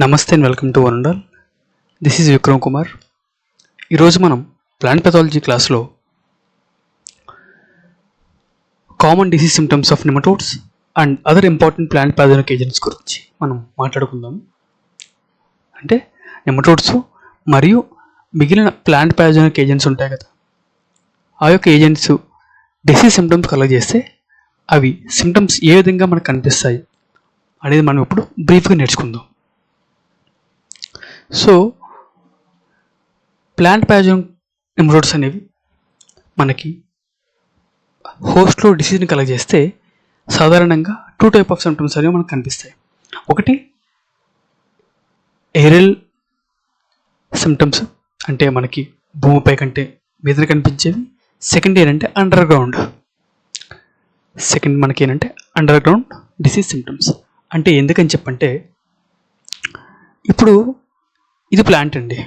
నమస్తే and welcome to Warangal. This is Vikram Kumar. ఈరోజు మనం ప్లాంట్ పెథాలజీ క్లాస్లో common disease symptoms of nematodes and other important plant pathogenic agents గురించి మనం మాట్లాడుకుందాం. అంటే నెమటోడ్స్ మరియు మిగిలిన ప్లాంట్ పాథోజనిక్ ఏజెంట్స్ ఉంటాయి కదా, ఆ యొక్క ఏజెంట్స్ డిసీజ్ సిమ్టమ్స్ కలగజేస్తే అవి సిమ్టమ్స్ ఏ విధంగా మనకు కనిపిస్తాయి అనేది మనం ఇప్పుడు బ్రీఫ్గా నేర్చుకుందాం. సో ప్లాంట్ పాథోజనిక్ నెమటోడ్స్ అనేవి మనకి హోస్ట్లో డిసీజ్ని కలగజేస్తే సాధారణంగా 2 టైప్ ఆఫ్ సిమ్టమ్స్ అనేవి మనకు కనిపిస్తాయి. ఒకటి ఏరియల్ సిమ్టమ్స్, అంటే మనకి భూమిపై కంటే మీద కనిపించేవి. సెకండ్ ఏంటంటే అండర్ గ్రౌండ్ డిసీజ్ సిమ్టమ్స్. అంటే ఎందుకని చెప్పంటే, ఇప్పుడు ఇది ప్లాంట్ అండి,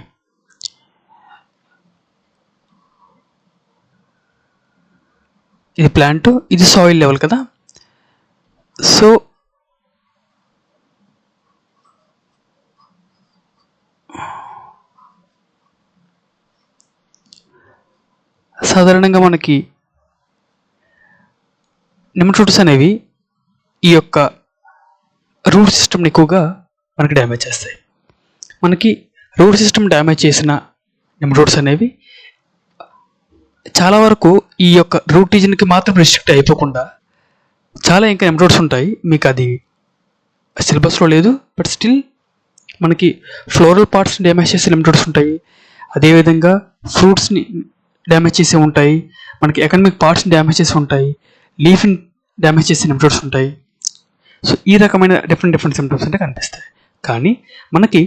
ఇది ప్లాంట్, ఇది సాయిల్ లెవెల్ కదా. సో సాధారణంగా మనకి నెమటోడ్స్ అనేవి ఈ యొక్క రూట్ సిస్టమ్ని ఎక్కువగా మనకి డ్యామేజ్ చేస్తాయి. మనకి రూట్ సిస్టమ్ డ్యామేజ్ చేసిన నెమటోడ్స్ అనేవి చాలా వరకు ఈ యొక్క రూట్ రీజన్కి మాత్రం రెస్ట్రిక్ట్ అయిపోకుండా చాలా ఇంకా నెమటోడ్స్ ఉంటాయి. మీకు అది సిలబస్లో లేదు, బట్ స్టిల్ మనకి ఫ్లోరల్ పార్ట్స్ని డ్యామేజ్ చేసే నెమటోడ్స్ ఉంటాయి. అదేవిధంగా ఫ్రూట్స్ని డ్యామేజ్ చేసే ఉంటాయి, మనకి ఎకనామిక్ పార్ట్స్ని డ్యామేజ్ చేసి ఉంటాయి, లీఫ్ని డ్యామేజ్ చేసే నెమటోడ్స్ ఉంటాయి. సో ఈ రకమైన డిఫరెంట్ సిమ్టమ్స్ అంటే కనిపిస్తాయి. కానీ మనకి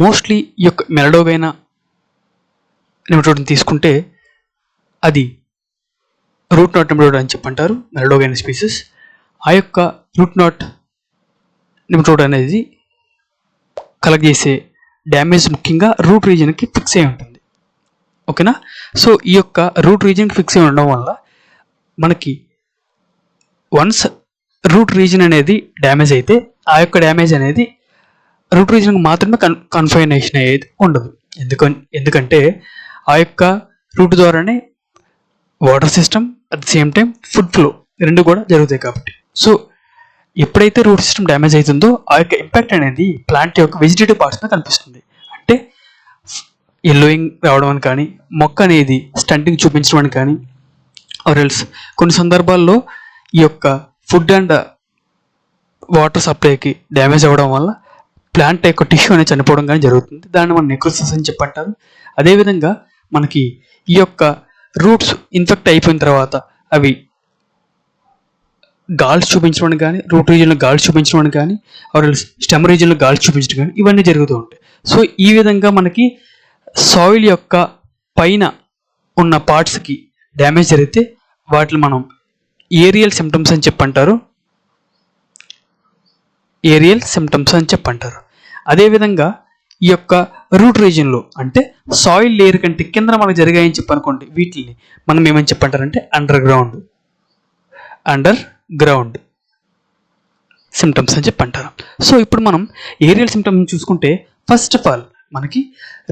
మోస్ట్లీ ఈ యొక్క మెలడోగైనా నెమటోడ్ని తీసుకుంటే అది రూట్ నాట్ నెమటోడ్ అని చెప్పంటారు, మెలడోగైనా స్పీసెస్. ఆ యొక్క రూట్ నాట్ నెమటోడ్ అనేది కలగజేసే డ్యామేజ్ ముఖ్యంగా రూట్ రీజన్కి ఫిక్స్ అయి ఉంటుంది. ఓకేనా. సో ఈ యొక్క రూట్ రీజన్కి ఫిక్స్ అయి ఉండడం వల్ల మనకి వన్స్ రూట్ రీజన్ అనేది డ్యామేజ్ అయితే ఆ యొక్క డ్యామేజ్ అనేది రూట్ రీజన్కి మాత్రమే కన్ఫైనేషన్ అయ్యేది ఉండదు. ఎందుకంటే ఆ యొక్క రూట్ ద్వారానే water system at the same time food flow రెండు కూడా జరుగుతాయి కాబట్టి. సో ఎప్పుడైతే రూట్ సిస్టమ్ డ్యామేజ్ అవుతుందో ఆ యొక్క ఇంపాక్ట్ అనేది ప్లాంట్ యొక్క వెజిటేటివ్ పార్ట్స్ మీద కనిపిస్తుంది. అంటే ఎల్లోయింగ్ రావడం అని కానీ, మొక్క అనేది స్టంటింగ్ చూపించడం అని కానీ, ఆర్ ఎల్స్ కొన్ని సందర్భాల్లో ఈ యొక్క ఫుడ్ అండ్ వాటర్ సప్లైకి డ్యామేజ్ అవ్వడం వల్ల ప్లాంట్ యొక్క టిష్యూ అనేది చనిపోవడం కానీ జరుగుతుంది. దాన్ని మనం నెక్రోసిస్ అని చెప్పంటారు. అదేవిధంగా మనకి ఈ యొక్క రూట్స్ ఇన్ఫెక్ట్ అయిపోయిన తర్వాత అవి గాల్స్ చూపించడం కానీ, రూట్ రీజియన్లో గాల్స్ చూపించడం కానీ, ఆర్ స్టెమ్ రీజియన్లో గాల్స్ చూపించడం కానీ ఇవన్నీ జరుగుతూ ఉంటాయి. సో ఈ విధంగా మనకి సాయిల్ యొక్క పైన ఉన్న పార్ట్స్కి డ్యామేజ్ జరిగితే వాటిని మనం ఏరియల్ సిమ్టమ్స్ అని చెప్పంటారు. అదేవిధంగా ఈ యొక్క రూట్ రీజియన్లో అంటే సాయిల్ లేయర్ కంటే కింద మనకు జరిగాయని చెప్పనుకోండి, వీటిని మనం ఏమని చెప్పంటారంటే అండర్ గ్రౌండ్ సిమ్టమ్స్ అని చెప్పంటారు. సో ఇప్పుడు మనం ఏరియల్ సిమ్టమ్స్ చూసుకుంటే, ఫస్ట్ ఆఫ్ ఆల్ మనకి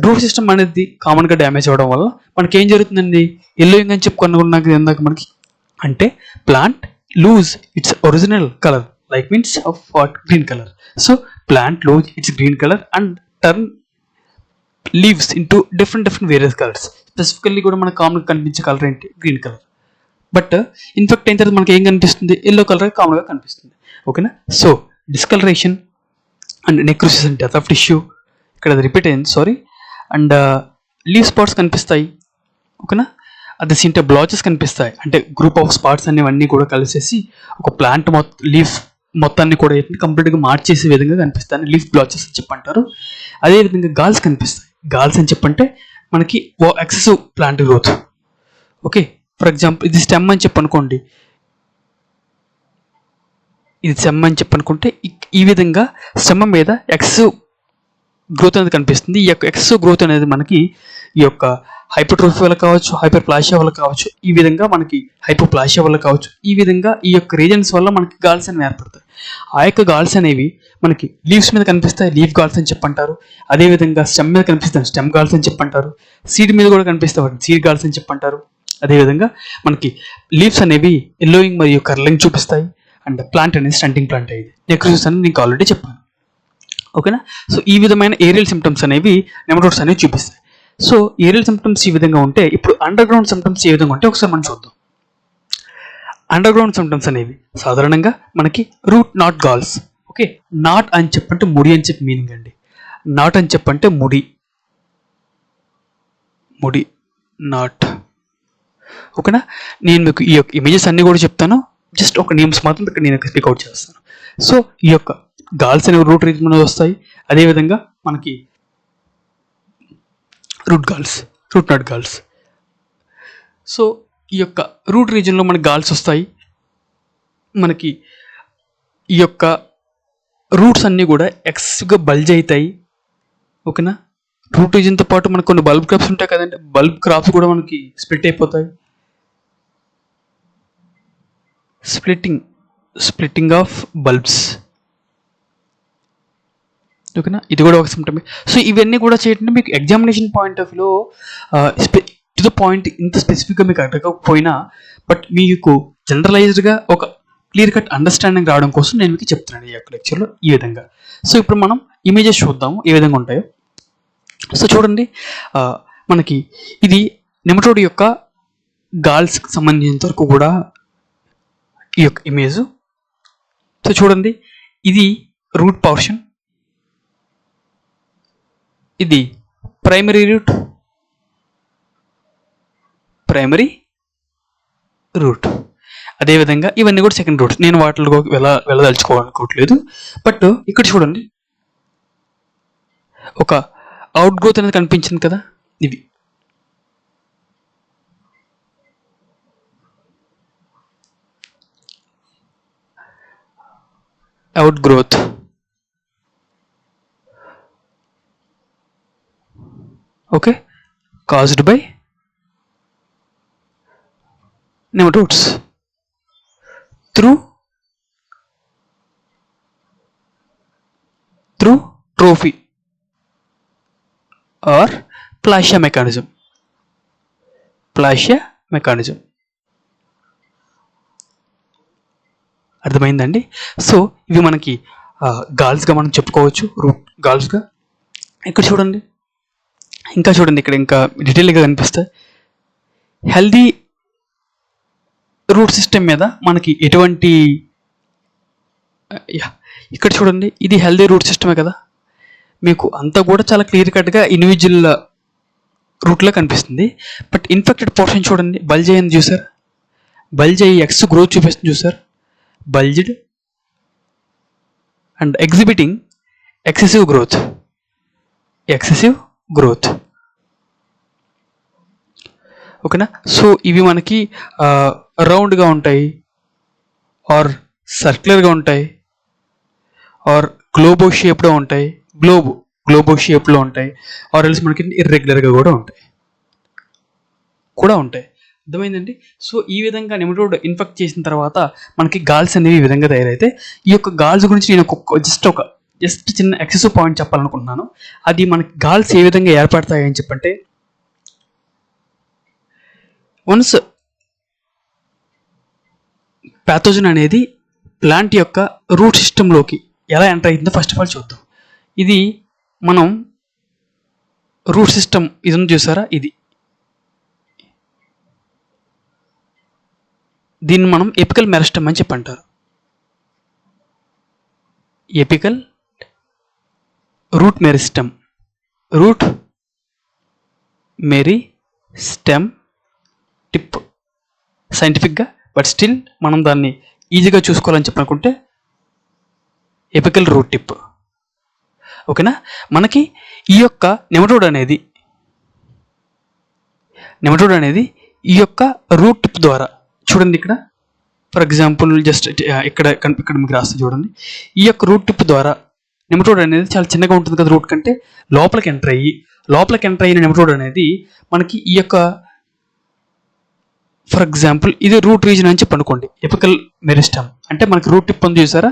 రూట్ సిస్టమ్ అనేది కామన్గా డ్యామేజ్ అవ్వడం వల్ల మనకి ఏం జరుగుతుందండి, ఎల్లోయింగ్ అని చెప్పుకున్నాక ఇందాక మనకి, అంటే plant lose its original colour, like means of what green color. So plant lose its green color and turn leaves into different various colors. Specifically కూడా మనకు కామన్గా కనిపించే కలర్ ఏంటి, గ్రీన్ కలర్. బట్ ఇన్ఫెక్ట్ అయిన తర్వాత మనకి ఏం కనిపిస్తుంది, ఎల్లో కలర్ కామన్గా కనిపిస్తుంది. ఓకేనా. So discolouration and necrosis and death of tissue, ఇక్కడ అది రిపీట్ అయింది, సారీ. అండ్ లీవ్ స్పాట్స్ కనిపిస్తాయి. ఓకేనా. అట్ ద సేమ్ టైం బ్లాచెస్ కనిపిస్తాయి, అంటే గ్రూప్ ఆఫ్ స్పాట్స్ అనేవన్నీ కూడా కలిసేసి ఒక ప్లాంట్ లీఫ్ మొత్తాన్ని కూడా కంప్లీట్గా మార్చేసే విధంగా కనిపిస్తాయి, లీఫ్ బ్లాచెస్ అని చెప్పంటారు. అదేవిధంగా గాల్స్ కనిపిస్తాయి. గాల్స్ అని చెప్పంటే మనకి excessive plant growth. Okay. For example ఇది స్టెమ్ అని చెప్పనుకోండి, ఈ విధంగా స్టెమ్ మీద ఎక్సెసివ్ గ్రోత్ అనేది కనిపిస్తుంది. ఈ యొక్క ఎక్సెసివ్ గ్రోత్ అనేది మనకి ఈ యొక్క హైపర్ట్రోఫీ వల్ల కావచ్చు, హైపర్ప్లాసియా వల్ల కావచ్చు, ఈ విధంగా మనకి హైపోప్లాసియా వల్ల కావచ్చు, ఈ విధంగా ఈ యొక్క రీజన్స్ వల్ల మనకి గాల్స్ అనేవి ఏర్పడతాయి. ఆ యొక్క గాల్స్ అనేవి మనకి లీవ్స్ మీద కనిపిస్తాయి, లీఫ్ గాల్స్ అని చెప్పంటారు. అదేవిధంగా స్టెమ్ మీద కనిపిస్తాయి, స్టెమ్ గాల్స్ అని చెప్పంటారు. సీడ్ మీద కూడా కనిపిస్తాయి, వాటిని సీడ్ గాల్స్ అని చెప్పంటారు. అదేవిధంగా మనకి లీవ్స్ అనేవి ఎల్లోయింగ్ మరియు కర్లింగ్ చూపిస్తాయి. అండ్ ప్లాంట్ అనేది స్టంటింగ్ ప్లాంట్ అయ్యింది. నెక్రోసిస్ అని నీకు ఆల్రెడీ చెప్పాను. ఓకేనా. సో ఈ విధమైన ఏరియల్ సిమ్టమ్స్ అనేవి నెమటోడ్స్ అనేవి చూపిస్తాయి. సో ఏరియల్ సిమ్టమ్స్ ఈ విధంగా ఉంటే, ఇప్పుడు అండర్ గ్రౌండ్ సిమ్టమ్స్ ఏ విధంగా ఉంటే ఒకసారి మనం చూద్దాం. అండర్ గ్రౌండ్ సిమ్టమ్స్ అనేవి సాధారణంగా మనకి root knot galls. Okay, knot అని చెప్పంటే ముడి అని చెప్పి మీనింగ్ అండి. నాట్ అని చెప్పంటే ముడి, ముడి నాట్. ఓకేనా. నేను మీకు ఈ యొక్క ఇమేజెస్ అన్ని కూడా చెప్తాను, జస్ట్ ఒక నేమ్స్ మాత్రం ఇక్కడ నేను స్పీక్అవుట్ చేస్తాను. సో ఈ యొక్క గాల్స్ అనేవి రూట్ రీజన్ మీద వస్తాయి. అదేవిధంగా మనకి root galls, root knot galls. So ఈ యొక్క రూట్ రీజన్లో మనకి గాల్స్ వస్తాయి. మనకి ఈ యొక్క రూట్స్ అన్నీ కూడా ఎక్స్గా బల్జ్ అవుతాయి. ఓకేనా. రూట్ రీజన్తో పాటు మనకు కొన్ని బల్బ్ క్రాప్స్ ఉంటాయి కదండి, బల్బ్ క్రాప్స్ కూడా మనకి స్ప్లిట్ అయిపోతాయి. Splitting of bulbs. ఓకేనా, ఇది కూడా ఒక సిమ్టమే. సో ఇవన్నీ కూడా చేయటంటే మీకు ఎగ్జామినేషన్ పాయింట్ ఆఫ్ వ్యూలో టు ద పాయింట్ ఇంత స్పెసిఫిక్గా మీకు అడగకపోయినా, బట్ మీకు జనరలైజ్డ్గా ఒక క్లియర్ కట్ అండర్స్టాండింగ్ రావడం కోసం నేను మీకు చెప్తున్నాను ఈ యొక్క లెక్చర్లో ఈ విధంగా. సో ఇప్పుడు మనం ఇమేజెస్ చూద్దాము ఏ విధంగా ఉంటాయో. సో చూడండి, మనకి ఇది నెమటోడ్ యొక్క గాల్స్కి సంబంధించినంత వరకు కూడా ఈ యొక్క ఇమేజ్. సో చూడండి, ఇది రూట్ పోర్షన్, ఇది ప్రైమరీ రూట్. అదేవిధంగా ఇవన్నీ కూడా సెకండ్ రూట్స్. నేను వాటిలో వెళ్ళదలుచుకోవాలనుకోవట్లేదు. బట్ ఇక్కడ చూడండి, ఒక అవుట్ గ్రోత్ అనేది కనిపించింది కదా, ఇవి out growth. Okay, caused by nematodes through trophy or plasia mechanism. అర్థమైందండి. సో ఇవి మనకి గాల్స్గా మనం చెప్పుకోవచ్చు, రూట్ గాల్స్గా. ఇక్కడ చూడండి, ఇంకా చూడండి, ఇక్కడ ఇంకా డీటెయిల్గా కనిపిస్తాయి. హెల్దీ రూట్ సిస్టమ్ మీద మనకి ఎటువంటి, ఇక్కడ చూడండి, ఇది హెల్దీ రూట్ సిస్టమే కదా, మీకు అంతా కూడా చాలా క్లియర్ కట్గా ఇండివిజువల్ రూట్లో కనిపిస్తుంది. బట్ ఇన్ఫెక్టెడ్ పోర్షన్ చూడండి, బల్జ్ అయ్యింది చూసారు, బల్జ్ అయ్యి ఎక్స్ గ్రోత్ చూపిస్తుంది చూసారు, bulged and exhibiting excessive growth. ఓకేనా. సో ఇవి మనకి రౌండ్గా ఉంటాయి, ఆర్ సర్క్యులర్గా ఉంటాయి, ఆర్ గ్లోబో షేప్లో ఉంటాయి, గ్లోబో షేప్లో ఉంటాయి, ఆర్ ఎల్స్ మనకి ఇర్రెగ్యులర్గా కూడా ఉంటాయి. అర్థమైందండి. సో ఈ విధంగా నెమటోడ్ ఇన్ఫెక్ట్ చేసిన తర్వాత మనకి గాల్స్ అనేవి ఈ విధంగా తయారైతే, ఈ యొక్క గాల్స్ గురించి నేను జస్ట్ చిన్న ఎక్సెసివ్ పాయింట్ చెప్పాలనుకుంటున్నాను. అది మనకి గాల్స్ ఏ విధంగా ఏర్పడతాయి అని చెప్పంటే, వన్స్ ప్యాథోజన్ అనేది ప్లాంట్ యొక్క రూట్ సిస్టంలోకి ఎలా ఎంటర్ అవుతుందో ఫస్ట్ ఆఫ్ ఆల్ చూద్దాం. ఇది మనం రూట్ సిస్టమ్ ఇది ఉంది చూసారా, దీన్ని మనం ఎపికల్ మెరిస్టమ్ అని చెప్పి అంటారు. ఎపికల్ రూట్ మెరిస్టమ్ టిప్ సైంటిఫిక్గా, బట్ స్టిల్ మనం దాన్ని ఈజీగా చూసుకోవాలని చెప్పనుకుంటే ఎపికల్ రూట్ టిప్. ఓకేనా. మనకి ఈ యొక్క నెమటోడ్ అనేది ఈ యొక్క రూట్ టిప్ ద్వారా చూడండి, ఇక్కడ ఫర్ ఎగ్జాంపుల్ జస్ట్ ఇక్కడ మీకు రాస్తే చూడండి, ఈ యొక్క రూట్ టిప్ ద్వారా నెమటోడ్ అనేది చాలా చిన్నగా ఉంటుంది కదా రూట్ కంటే, లోపలికి ఎంటర్ అయ్యి లోపలికి ఎంటర్ అయిన నెమటోడ్ అనేది మనకి ఈ యొక్క ఫర్ ఎగ్జాంపుల్ ఇది రూట్ రీజన్ అని చెప్పి అనుకోండి. ఎపికల్ మెరిస్టమ్ అంటే మనకి రూట్ టిప్ ఉంది చూసారా,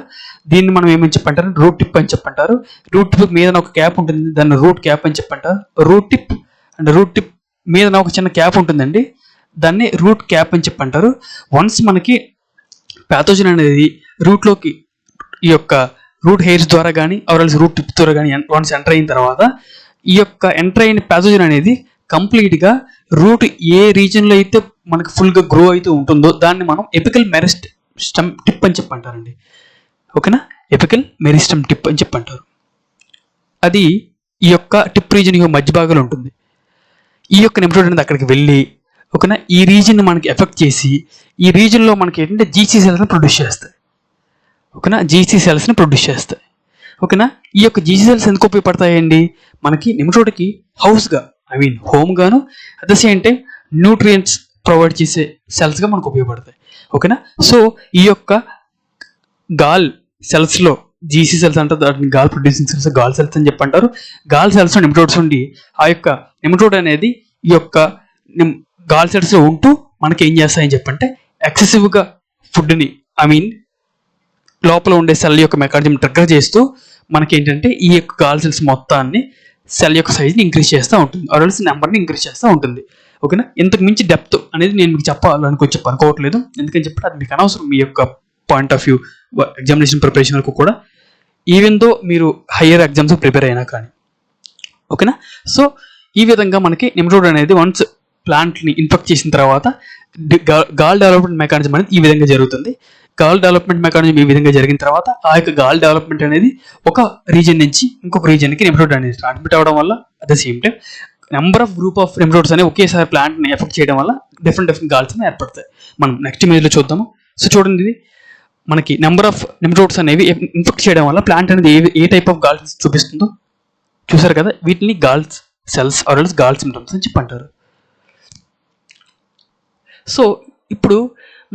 దీన్ని మనం ఏమని చెప్పంటారు, రూట్ టిప్ అని చెప్పంటారు. రూట్ టిప్ మీద ఒక క్యాప్ ఉంటుంది, దాన్ని రూట్ క్యాప్ అని చెప్పంటారు. Root tip and root tip మీద ఒక చిన్న క్యాప్ ఉంటుందండి, దాన్ని రూట్ క్యాప్ అని చెప్పంటారు. వన్స్ మనకి ప్యాథోజన్ అనేది రూట్లోకి ఈ యొక్క రూట్ హెయిర్స్ ద్వారా కానీ ఆర్ఎల్స్ రూట్ టిప్ ద్వారా కానీ వన్స్ ఎంటర్ అయిన తర్వాత ఈ యొక్క ఎంటర్ అయిన ప్యాథోజన్ అనేది కంప్లీట్గా రూట్ ఏ రీజన్లో అయితే మనకి ఫుల్గా గ్రో అవుతూ ఉంటుందో దాన్ని మనం ఎపికల్ మెరిస్టమ్ టిప్ అని చెప్పంటారండి. ఓకేనా, ఎపికల్ మెరిస్టమ్ టిప్ అని చెప్పంటారు. అది ఈ యొక్క టిప్ రీజన్ మధ్య భాగంలో ఉంటుంది. ఈ యొక్క నెమటోడ్ అనేది అక్కడికి వెళ్ళి ఓకేనా ఈ రీజన్ మనకి ఎఫెక్ట్ చేసి ఈ రీజన్లో మనకి ఏంటంటే జీసీ సెల్స్ని ప్రొడ్యూస్ చేస్తాయి. ఓకేనా, జీసీ సెల్స్ని ప్రొడ్యూస్ చేస్తాయి. ఓకేనా, ఈ యొక్క జీసీ సెల్స్ ఎందుకు ఉపయోగపడతాయండి, మనకి నెమటోడ్కి హౌస్గా హోమ్ గాను at the same time nutrients provide చేసే సెల్స్గా మనకు ఉపయోగపడతాయి. ఓకేనా, సో ఈ యొక్క గాల్ సెల్స్లో జీసీ సెల్స్ అంటారు, దాని gall producing cells gall cells అని చెప్పి అంటారు. గాల్ సెల్స్లో నెమటోడ్స్ ఉండి ఆ యొక్క నెమటోడ్ అనేది ఈ యొక్క గాల్ సెల్స్లో ఉంటూ మనకి ఏం చేస్తాయని చెప్పంటే ఎక్సెసివ్గా ఫుడ్ని లోపల ఉండే సెల్ యొక్క మెకానిజం ట్రిగ్గర్ చేస్తూ మనకి ఏంటంటే ఈ యొక్క గాల్ సెల్స్ మొత్తాన్ని సెల్ యొక్క సైజ్ని ఇంక్రీజ్ చేస్తూ ఉంటుంది, ఆర్ఎల్స్ నెంబర్ని ఇంక్రీజ్ చేస్తూ ఉంటుంది. ఓకేనా, ఇంతకు మించి డెప్త్ అనేది నేను మీకు చెప్పనుకోవట్లేదు, ఎందుకని చెప్పి అది మీకు అనవసరం మీ యొక్క point of view examination preparation వరకు కూడా, ఈవెన్ దో మీరు హయ్యర్ ఎగ్జామ్స్ ప్రిపేర్ అయినా కానీ. ఓకేనా, సో ఈ విధంగా మనకి నెమటోడ్ అనేది వన్స్ ప్లాంట్ని ఇన్ఫెక్ట్ చేసిన తర్వాత గాల్ డెవలప్మెంట్ మెకానిజం అనేది ఈ విధంగా జరుగుతుంది. గాల్ డెవలప్మెంట్ మెకానిజం ఈ విధంగా జరిగిన తర్వాత ఆ యొక్క గాల్ డెవలప్మెంట్ అనేది ఒక రీజన్ నుంచి ఇంకొక రీజన్కి నెమటోడ్ అనేది ట్రాన్స్మిట్ అవ్వడం వల్ల at the same time number of group of nematodes అనేవి ఒకేసారి ప్లాంట్ని ఎఫెక్ట్ చేయడం వల్ల డిఫరెంట్ గాల్స్ అనేవి ఏర్పడతాయి. మనం నెక్స్ట్ ఇమేజ్లో చూద్దాము. సో చూడండి, ఇది మనకి నెంబర్ ఆఫ్ నెమటోడ్స్ అనేవి ఇన్ఫెక్ట్ చేయడం వల్ల ప్లాంట్ అనేది ఏ టైప్ ఆఫ్ గాల్స్ చూపిస్తుందో చూసారు కదా, వీటిని గాల్స్ సెల్స్ ఆర్ఎల్స్ గాల్ సిమ్టమ్స్ అని చెప్పి అంటారు. సో ఇప్పుడు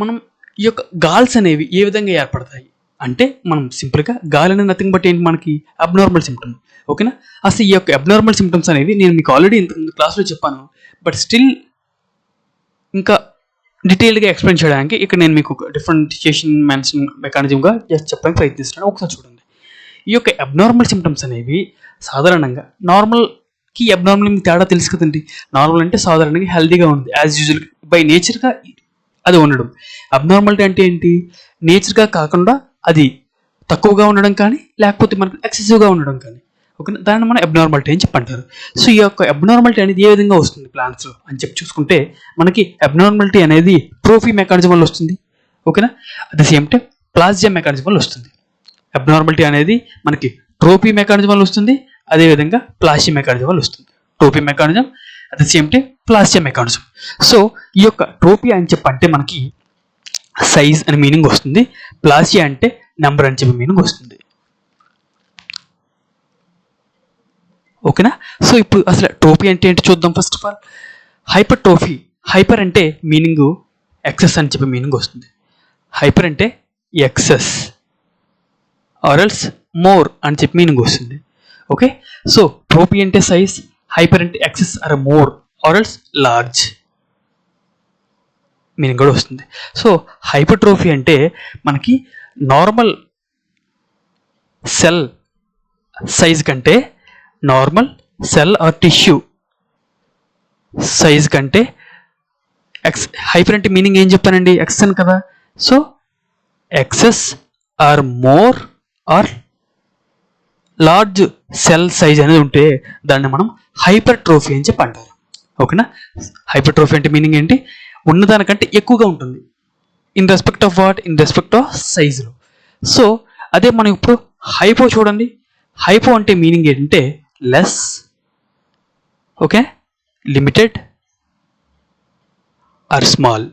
మనం ఈ యొక్క గాల్స్ అనేవి ఏ విధంగా ఏర్పడతాయి అంటే మనం సింపుల్గా గాల్ అనేది నథింగ్ బట్ ఏంటి మనకి అబ్నార్మల్ సిమ్టమ్. ఓకేనా, అసలు ఈ యొక్క అబ్నార్మల్ సిమ్టమ్స్ అనేవి నేను మీకు ఆల్రెడీ ఇంత క్లాస్లో చెప్పాను, బట్ స్టిల్ ఇంకా డీటెయిల్గా ఎక్స్ప్లెయిన్ చేయడానికి ఇక్కడ నేను మీకు డిఫరెంటియేషన్ మెకానిజంగా జస్ట్ చెప్పడానికి ప్రయత్నిస్తున్నాను. ఒకసారి చూడండి, ఈ యొక్క అబ్నార్మల్ సిమ్టమ్స్ అనేవి సాధారణంగా నార్మల్కి అబ్నార్మల్ తేడా తెలుసు కదండి. నార్మల్ అంటే సాధారణంగా హెల్తీగా ఉంది, యాజ్ యూజువల్ బై నేచర్గా అది ఉండడం. అబ్నార్మాలిటీ అంటే ఏంటి, నేచర్గా కాకుండా అది తక్కువగా ఉండడం కానీ లేకపోతే మనకు ఎక్సెసివ్గా ఉండడం కానీ. ఓకే, దాన్ని మనం అబ్నార్మాలిటీ అని చెప్పి అంటారు. సో ఈ యొక్క అబ్నార్మాలిటీ అనేది ఏ విధంగా వస్తుంది ప్లాంట్స్లో అని చెప్పి చూసుకుంటే మనకి అబ్నార్మాలిటీ అనేది ట్రోఫీ మెకానిజం వల్ల వస్తుంది. ఓకేనా, at the same time plasia mechanism వల్ల వస్తుంది. అబ్నార్మాలిటీ అనేది మనకి ట్రోఫీ మెకానిజం వల్ల వస్తుంది, అదేవిధంగా ప్లాసియా మెకానిజం వల్ల వస్తుంది. Trophy mechanism at the same time plasia mechanism. So ఈ యొక్క ట్రోఫీ అని చెప్పి అంటే మనకి సైజ్ అని మీనింగ్ వస్తుంది, ప్లాసియా అంటే నెంబర్ అని చెప్పి మీనింగ్ వస్తుంది. ఓకేనా, సో ఇప్పుడు అసలు ట్రోఫీ అంటే ఏంటి చూద్దాం. First of all hyper trophy, hyper అంటే మీనింగ్ ఎక్సెస్ అని చెప్పి మీనింగ్ వస్తుంది. హైపర్ అంటే ఎక్సెస్ ఆర్ఎల్స్ మోర్ అని చెప్పి మీనింగ్ వస్తుంది. ఓకే, సో ట్రోఫీ అంటే సైజ్, హైపర్ అంటే excess or more or else large meaning కూడా వస్తుంది. సో హైపర్ట్రోఫీ అంటే మనకి నార్మల్ సెల్ సైజ్ కంటే normal cell or tissue size కంటే హైపర్ అంటే మీనింగ్ ఏం చెప్పానండి, ఎక్సెస్ అని కదా. So excess or more or large cell size అనేది ఉంటే దాన్ని మనం హైపర్ట్రోఫీ అని చెప్పి అంటారు. ఓకేనా, హైపర్ట్రోఫీ అంటే మీనింగ్ ఏంటి, ఉన్నదానికంటే ఎక్కువగా ఉంటుంది. In respect of what, in respect of సైజులో. సో అదే మనం ఇప్పుడు హైపో చూడండి, హైపో అంటే మీనింగ్ ఏంటంటే less, okay, limited or small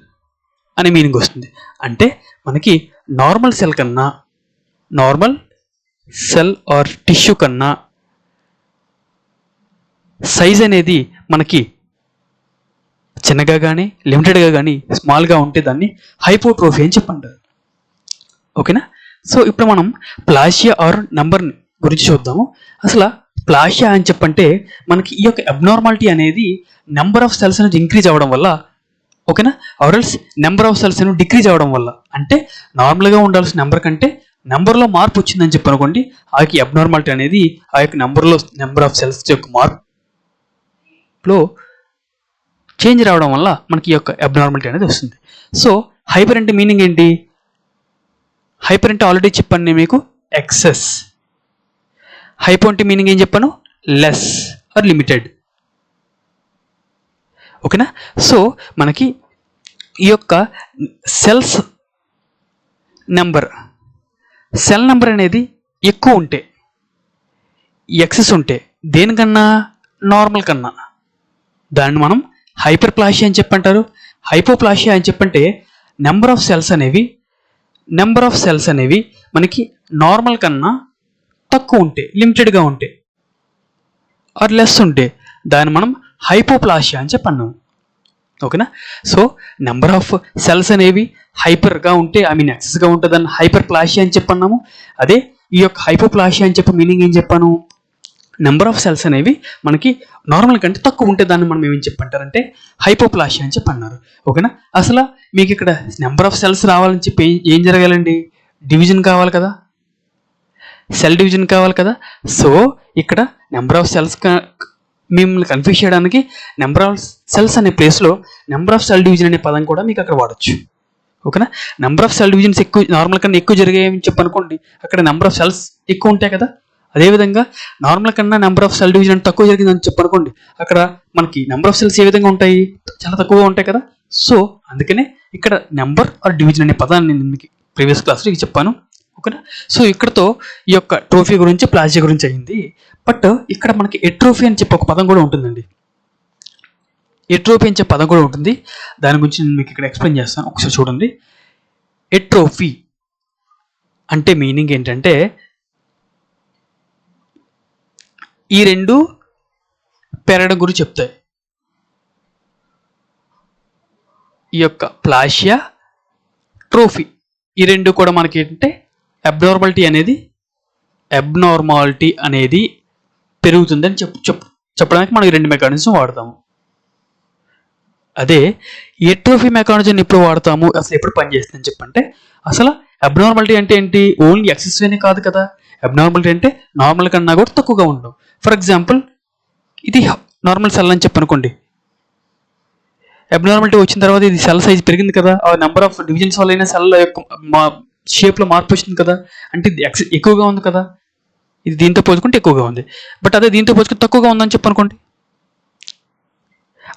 అనే మీనింగ్ వస్తుంది. అంటే మనకి నార్మల్ సెల్ కన్నా, నార్మల్ సెల్ ఆర్ టిష్యూ కన్నా సైజ్ అనేది మనకి చిన్నగా కానీ లిమిటెడ్గా కానీ స్మాల్గా ఉంటే దాన్ని హైపోట్రోఫీ అని చెప్పంటారు. ఓకేనా, సో ఇప్పుడు మనం ప్లాసియా ఆర్ నెంబర్ గురించి చూద్దాము. అసలు ప్లాషియా అని చెప్పంటే మనకి ఈ యొక్క అబ్నార్మాలిటీ అనేది నెంబర్ ఆఫ్ సెల్స్ అనేది ఇంక్రీజ్ అవ్వడం వల్ల, ఓకేనా, ఆర్ఎల్స్ నెంబర్ ఆఫ్ సెల్స్ అనేవి డిక్రీజ్ అవ్వడం వల్ల, అంటే నార్మల్గా ఉండాల్సిన నెంబర్ కంటే నెంబర్లో మార్పు వచ్చిందని చెప్పి అనుకోండి, ఆ యొక్క అబ్నార్మాలిటీ అనేది ఆ యొక్క నెంబర్ ఆఫ్ సెల్స్ యొక్క మార్పులో చేంజ్ రావడం వల్ల మనకి ఈ యొక్క అబ్నార్మాలిటీ అనేది వస్తుంది. సో హైపర్ అంటే మీనింగ్ ఏంటి? హైపర్ అంటే ఆల్రెడీ చెప్పాను నేను మీకు, ఎక్సెస్. హైపో అంటే మీనింగ్ ఏం చెప్పాను? Less or limited. ఓకేనా? సో మనకి ఈ యొక్క సెల్ నెంబర్ అనేది ఎక్కువ ఉంటే, ఎక్సెస్ ఉంటే, దేనికన్నా? నార్మల్ కన్నా, దాన్ని మనం హైపర్ ప్లాషియా అని చెప్పంటారు. హైపోప్లాషియా అని చెప్పంటే నెంబర్ ఆఫ్ సెల్స్ అనేవి మనకి నార్మల్ కన్నా తక్కువ ఉంటే, లిమిటెడ్గా ఉంటే ఆర్ లెస్ ఉంటే దాన్ని మనం హైపోప్లాషియా అని చెప్పన్నాం. ఓకేనా? సో నెంబర్ ఆఫ్ సెల్స్ అనేవి హైపర్గా ఉంటే, ఎక్సెస్గా ఉంటే దాన్ని హైపర్ ప్లాషియా అని చెప్పన్నాము. అదే ఈ యొక్క హైపోప్లాషియా అని చెప్పి మీనింగ్ ఏం చెప్పాను? నెంబర్ ఆఫ్ సెల్స్ అనేవి మనకి నార్మల్ కంటే తక్కువ ఉంటే దాన్ని మనం ఏమేం చెప్పంటారంటే హైపోప్లాషియా అని చెప్పి అన్నారు. ఓకేనా? అసలు మీకు ఇక్కడ నెంబర్ ఆఫ్ సెల్స్ రావాలని చెప్పి ఏం జరగాలండి? డివిజన్ కావాలి కదా, సెల్ డివిజన్ కావాలి కదా. సో ఇక్కడ నెంబర్ ఆఫ్ సెల్స్ మిమ్మల్ని కన్ఫ్యూజ్ చేయడానికి నెంబర్ ఆఫ్ సెల్స్ అనే ప్లేస్లో నెంబర్ ఆఫ్ సెల్ డివిజన్ అనే పదం కూడా మీకు అక్కడ వాడచ్చు. ఓకేనా? నెంబర్ ఆఫ్ సెల్ డివిజన్స్ ఎక్కువ, నార్మల్ కన్నా ఎక్కువ జరిగాయని చెప్పి అనుకోండి, అక్కడ నెంబర్ ఆఫ్ సెల్స్ ఎక్కువ ఉంటాయి కదా. అదేవిధంగా నార్మల్ కన్నా నెంబర్ ఆఫ్ సెల్ డివిజన్ తక్కువ జరిగిందని చెప్పి అనుకోండి, అక్కడ మనకి నెంబర్ ఆఫ్ సెల్స్ ఏ విధంగా ఉంటాయి? చాలా తక్కువగా ఉంటాయి కదా. సో అందుకనే ఇక్కడ నెంబర్ ఆర్ డివిజన్ అనే పదాన్ని నేను మీకు ప్రీవియస్ క్లాస్లో చెప్పాను. ఓకేనా? సో ఇక్కడతో ఈ యొక్క ట్రోఫీ గురించి, ప్లాషియా గురించి అయింది. బట్ ఇక్కడ మనకి ఎట్రోఫీ అని చెప్పి ఒక పదం కూడా ఉంటుందండి. ఎట్రోఫీ అని చెప్పే పదం కూడా ఉంటుంది. దాని గురించి నేను మీకు ఇక్కడ ఎక్స్ప్లెయిన్ చేస్తాను, ఒకసారి చూడండి. ఎట్రోఫీ అంటే మీనింగ్ ఏంటంటే ఈ రెండు పెరగడం గురించి చెప్తాయి. ఈ యొక్క ప్లాషియా, ట్రోఫీ, ఈ రెండు కూడా మనకి ఏంటంటే అబ్నార్మాలిటీ అనేది పెరుగుతుందని చెప్పడానికి మనం ఈ రెండు మెకానిజం వాడతాము. అదే ఎట్రోఫీ మెకానిజం ఎప్పుడు వాడతాము, అసలు ఎప్పుడు పనిచేస్తుందని చెప్పంటే, అసలు అబ్నార్మాలిటీ అంటే ఏంటి? ఓన్లీ ఎక్సెస్వేనే కాదు కదా. అబ్నార్మాలిటీ అంటే నార్మల్ కన్నా కూడా తక్కువగా ఉండవు. ఫర్ ఎగ్జాంపుల్, ఇది నార్మల్ సెల్ అని చెప్పనుకోండి, అబ్నార్మాలిటీ వచ్చిన తర్వాత ఇది సెల్ సైజ్ పెరిగింది కదా, ఆ నెంబర్ ఆఫ్ డివిజన్స్ వల్ల అయినా సెల్ యొక్క షేప్లో మార్పు వచ్చింది కదా, అంటే ఇది ఎక్కువగా ఉంది కదా. ఇది దీంతో పోల్చుకుంటే ఎక్కువగా ఉంది. బట్ అదే దీంతో పోల్చుకుంటే తక్కువగా ఉందని చెప్పనుకోండి,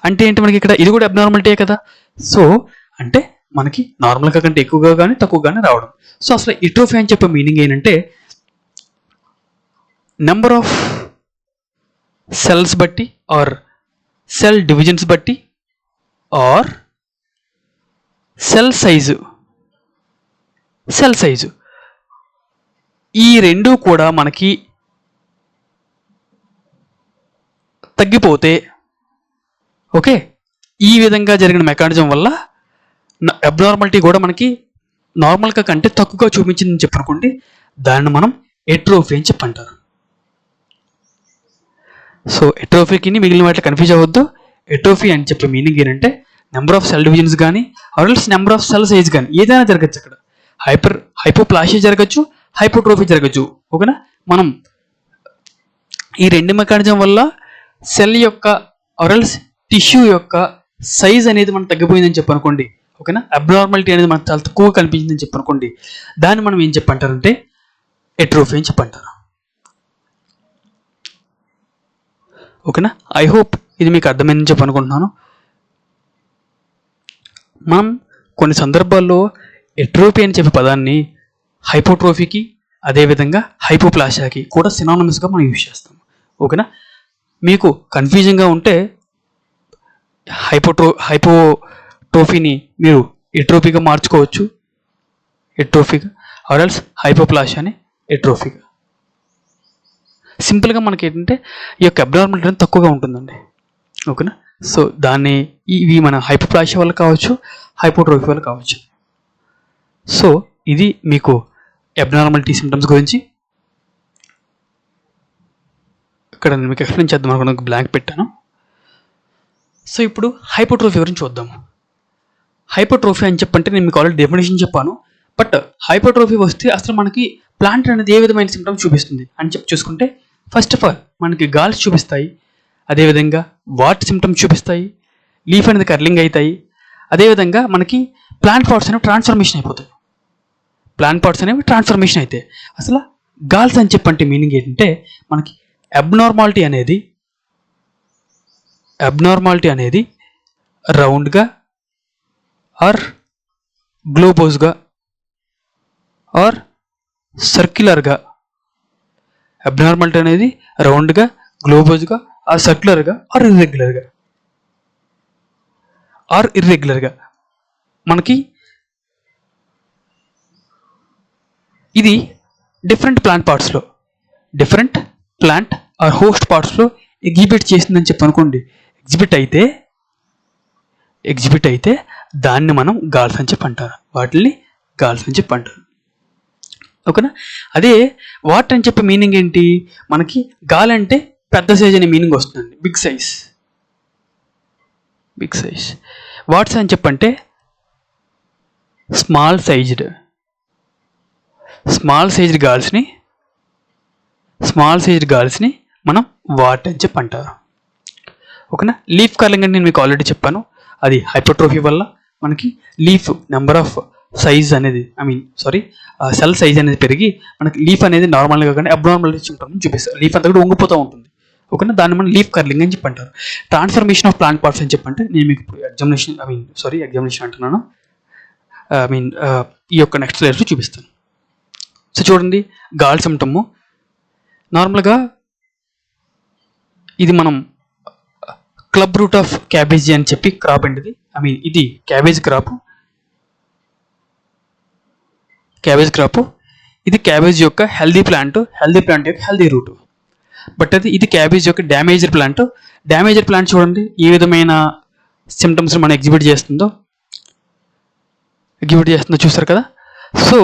అంటే ఏంటి? మనకి ఇక్కడ ఇది కూడా అబ్నార్మాలిటీయే కదా. సో అంటే మనకి నార్మల్గా కంటే ఎక్కువగా కానీ తక్కువగానే రావడం. సో అసలు ఎట్రోఫీ అని చెప్పే మీనింగ్ ఏంటంటే నెంబర్ ఆఫ్ సెల్స్ బట్టి ఆర్ సెల్ డివిజన్స్ బట్టి ఆర్ సెల్ సైజు ఈ రెండు కూడా మనకి తగ్గిపోతే, ఓకే, ఈ విధంగా జరిగిన మెకానిజం వల్ల అబ్నార్మాలిటీ కూడా మనకి నార్మల్గా కంటే తక్కువగా చూపించిందని చెప్పనుకోండి, దాన్ని మనం ఎట్రోఫీ అని చెప్పంటారు. సో ఎట్రోఫీకి మిగిలిన వాటిలో కన్ఫ్యూజ్ అవ్వద్దు. ఎట్రోఫీ అని చెప్పే మీనింగ్ ఏంటంటే నెంబర్ ఆఫ్ సెల్ డివిజన్స్ కానీ ఆర్ఎల్స్ నెంబర్ ఆఫ్ సెల్ సైజ్ కానీ ఏదైనా జరగచ్చు. అక్కడ హైపోప్లాషియా జరగచ్చు, హైపోట్రోఫీ జరగచ్చు. ఓకేనా? మనం ఈ రెండు మెకానిజం వల్ల సెల్ యొక్క ఆర్ఎల్స్ టిష్యూ యొక్క సైజ్ అనేది మనం తగ్గిపోయిందని చెప్పనుకోండి, ఓకేనా, అబ్నార్మాలిటీ అనేది మనకు చాలా తక్కువగా కనిపించిందని చెప్పనుకోండి, దాన్ని మనం ఏం చెప్పంటారంటే ఎట్రోఫీ అని చెప్పంటారు. ఓకేనా? ఐ హోప్ ఇది మీకు అర్థమైందని చెప్పి అనుకుంటున్నాను. మనం కొన్ని సందర్భాల్లో ఎట్రోఫీ అని చెప్పే పదాన్ని హైపోట్రోఫీకి, అదేవిధంగా హైపోప్లాషియాకి కూడా సినానిమస్గా మనం యూజ్ చేస్తాం. ఓకేనా? మీకు కన్ఫ్యూజింగ్గా ఉంటే హైపోట్రోఫీని మీరు ఎట్రోఫీగా మార్చుకోవచ్చు, ఎట్రోఫీగా, ఆర్ఎల్స్ హైపోప్లాషియాని ఎట్రోఫీగా. సింపుల్గా మనకి ఏంటంటే ఈ యొక్క అబ్నార్మాలిటీ అనేది తక్కువగా ఉంటుందండి. ఓకేనా? సో దాన్ని ఇవి మన హైపోప్లాషియా వల్ల కావచ్చు, హైపోట్రోఫీ వల్ల కావచ్చు. సో ఇది మీకు అబ్నార్మాలిటీ సిమ్టమ్స్ గురించి. ఇక్కడ నేను మీకు ఎక్స్ప్లెయిన్ చేద్దాం అనుకున్న బ్లాంక్ పెట్టాను. సో ఇప్పుడు హైపోట్రోఫీ గురించి చూద్దాము. హైపోట్రోఫీ అని చెప్పంటే నేను మీకు ఆల్రెడీ డెఫినేషన్ చెప్పాను. బట్ హైపోట్రోఫీ వస్తే అసలు మనకి ప్లాంట్ అనేది ఏ విధమైన సిమ్టమ్స్ చూపిస్తుంది అని చెప్పి చూసుకుంటే, ఫస్ట్ ఆఫ్ ఆల్ మనకి గాల్స్ చూపిస్తాయి, అదేవిధంగా వాట్ సిమ్టమ్స్ చూపిస్తాయి, లీఫ్ అనేది కర్లింగ్ అవుతాయి, అదేవిధంగా మనకి ప్లాంట్ పార్ట్స్ అనేవి ట్రాన్స్ఫర్మేషన్ అయిపోతాయి. ప్లాంట్ పార్ట్స్ అనేవి ట్రాన్స్ఫర్మేషన్ అయితే అసలు గాల్స్ అని చెప్పంటే మీనింగ్ ఏంటంటే, మనకి అబ్నార్మాలిటీ అనేది రౌండ్గా ఆర్ గ్లోబోస్గా ఆర్ సర్క్యులర్గా, అబ్నార్మాలిటీ అనేది రౌండ్గా, గ్లోబోస్గా ఆర్ సర్క్యులర్గా ఆర్ ఇర్రెగ్యులర్గా మనకి ఇది డిఫరెంట్ ప్లాంట్ ఆర్ హోస్ట్ పార్ట్స్లో ఎగ్జిబిట్ చేసిందని చెప్పి అనుకోండి. ఎగ్జిబిట్ అయితే దాన్ని మనం గాల్స్ అని చెప్పి అంటారు. వాటిని గాల్స్ అని చెప్పి అంటారు. ఓకేనా? అదే వాట్ అని చెప్పే మీనింగ్ ఏంటి, మనకి గాల్ అంటే పెద్ద సైజ్ అనే మీనింగ్ వస్తుందండి, బిగ్ సైజ్. వాట్స్ అని చెప్పంటే స్మాల్ సైజ్డ్ గాల్స్ని మనం వాట్ అని చెప్పి అంటారు. ఓకేనా? లీఫ్ కర్లింగ్ అంటే నేను మీకు ఆల్రెడీ చెప్పాను, అది హైపోట్రోఫీ వల్ల మనకి లీఫ్ నెంబర్ ఆఫ్ సైజ్ అనేది సెల్ సైజ్ అనేది పెరిగి మనకి లీఫ్ అనేది నార్మల్గా కానీ అబ్నార్మల్ సిమ్టమ్స్ చూపిస్తారు. లీఫ్ అంతా కూడా వంగిపోతూ ఉంటుంది. ఓకేనా? దాన్ని మనం లీఫ్ కర్లింగ్ అని చెప్పి అంటారు. ట్రాన్స్ఫర్మేషన్ ఆఫ్ ప్లాంట్ పార్ట్స్ అని చెప్పంటే నేను మీకు ఇప్పుడు ఎగ్జామినేషన్ అంటున్నాను, ఈ యొక్క నెక్స్ట్ స్లైడ్స్ చూపిస్తాను. సో చూడండి, గాల్ సిమ్టమ్ నార్మల్గా ఇది మనం క్లబ్ రూట్ ఆఫ్ క్యాబేజీ అని చెప్పి క్రాప్ అండి. ఇది క్యాబేజ్ క్రాప్. ఇది క్యాబేజ్ యొక్క హెల్దీ ప్లాంట్ యొక్క హెల్దీ రూట్. బట్ ఇది క్యాబేజ్ యొక్క డ్యామేజ్డ్ ప్లాంట్ చూడండి ఏ విధమైన సిమ్టమ్స్ మనం ఎగ్జిబిట్ చేస్తుందో చూస్తారు కదా. సో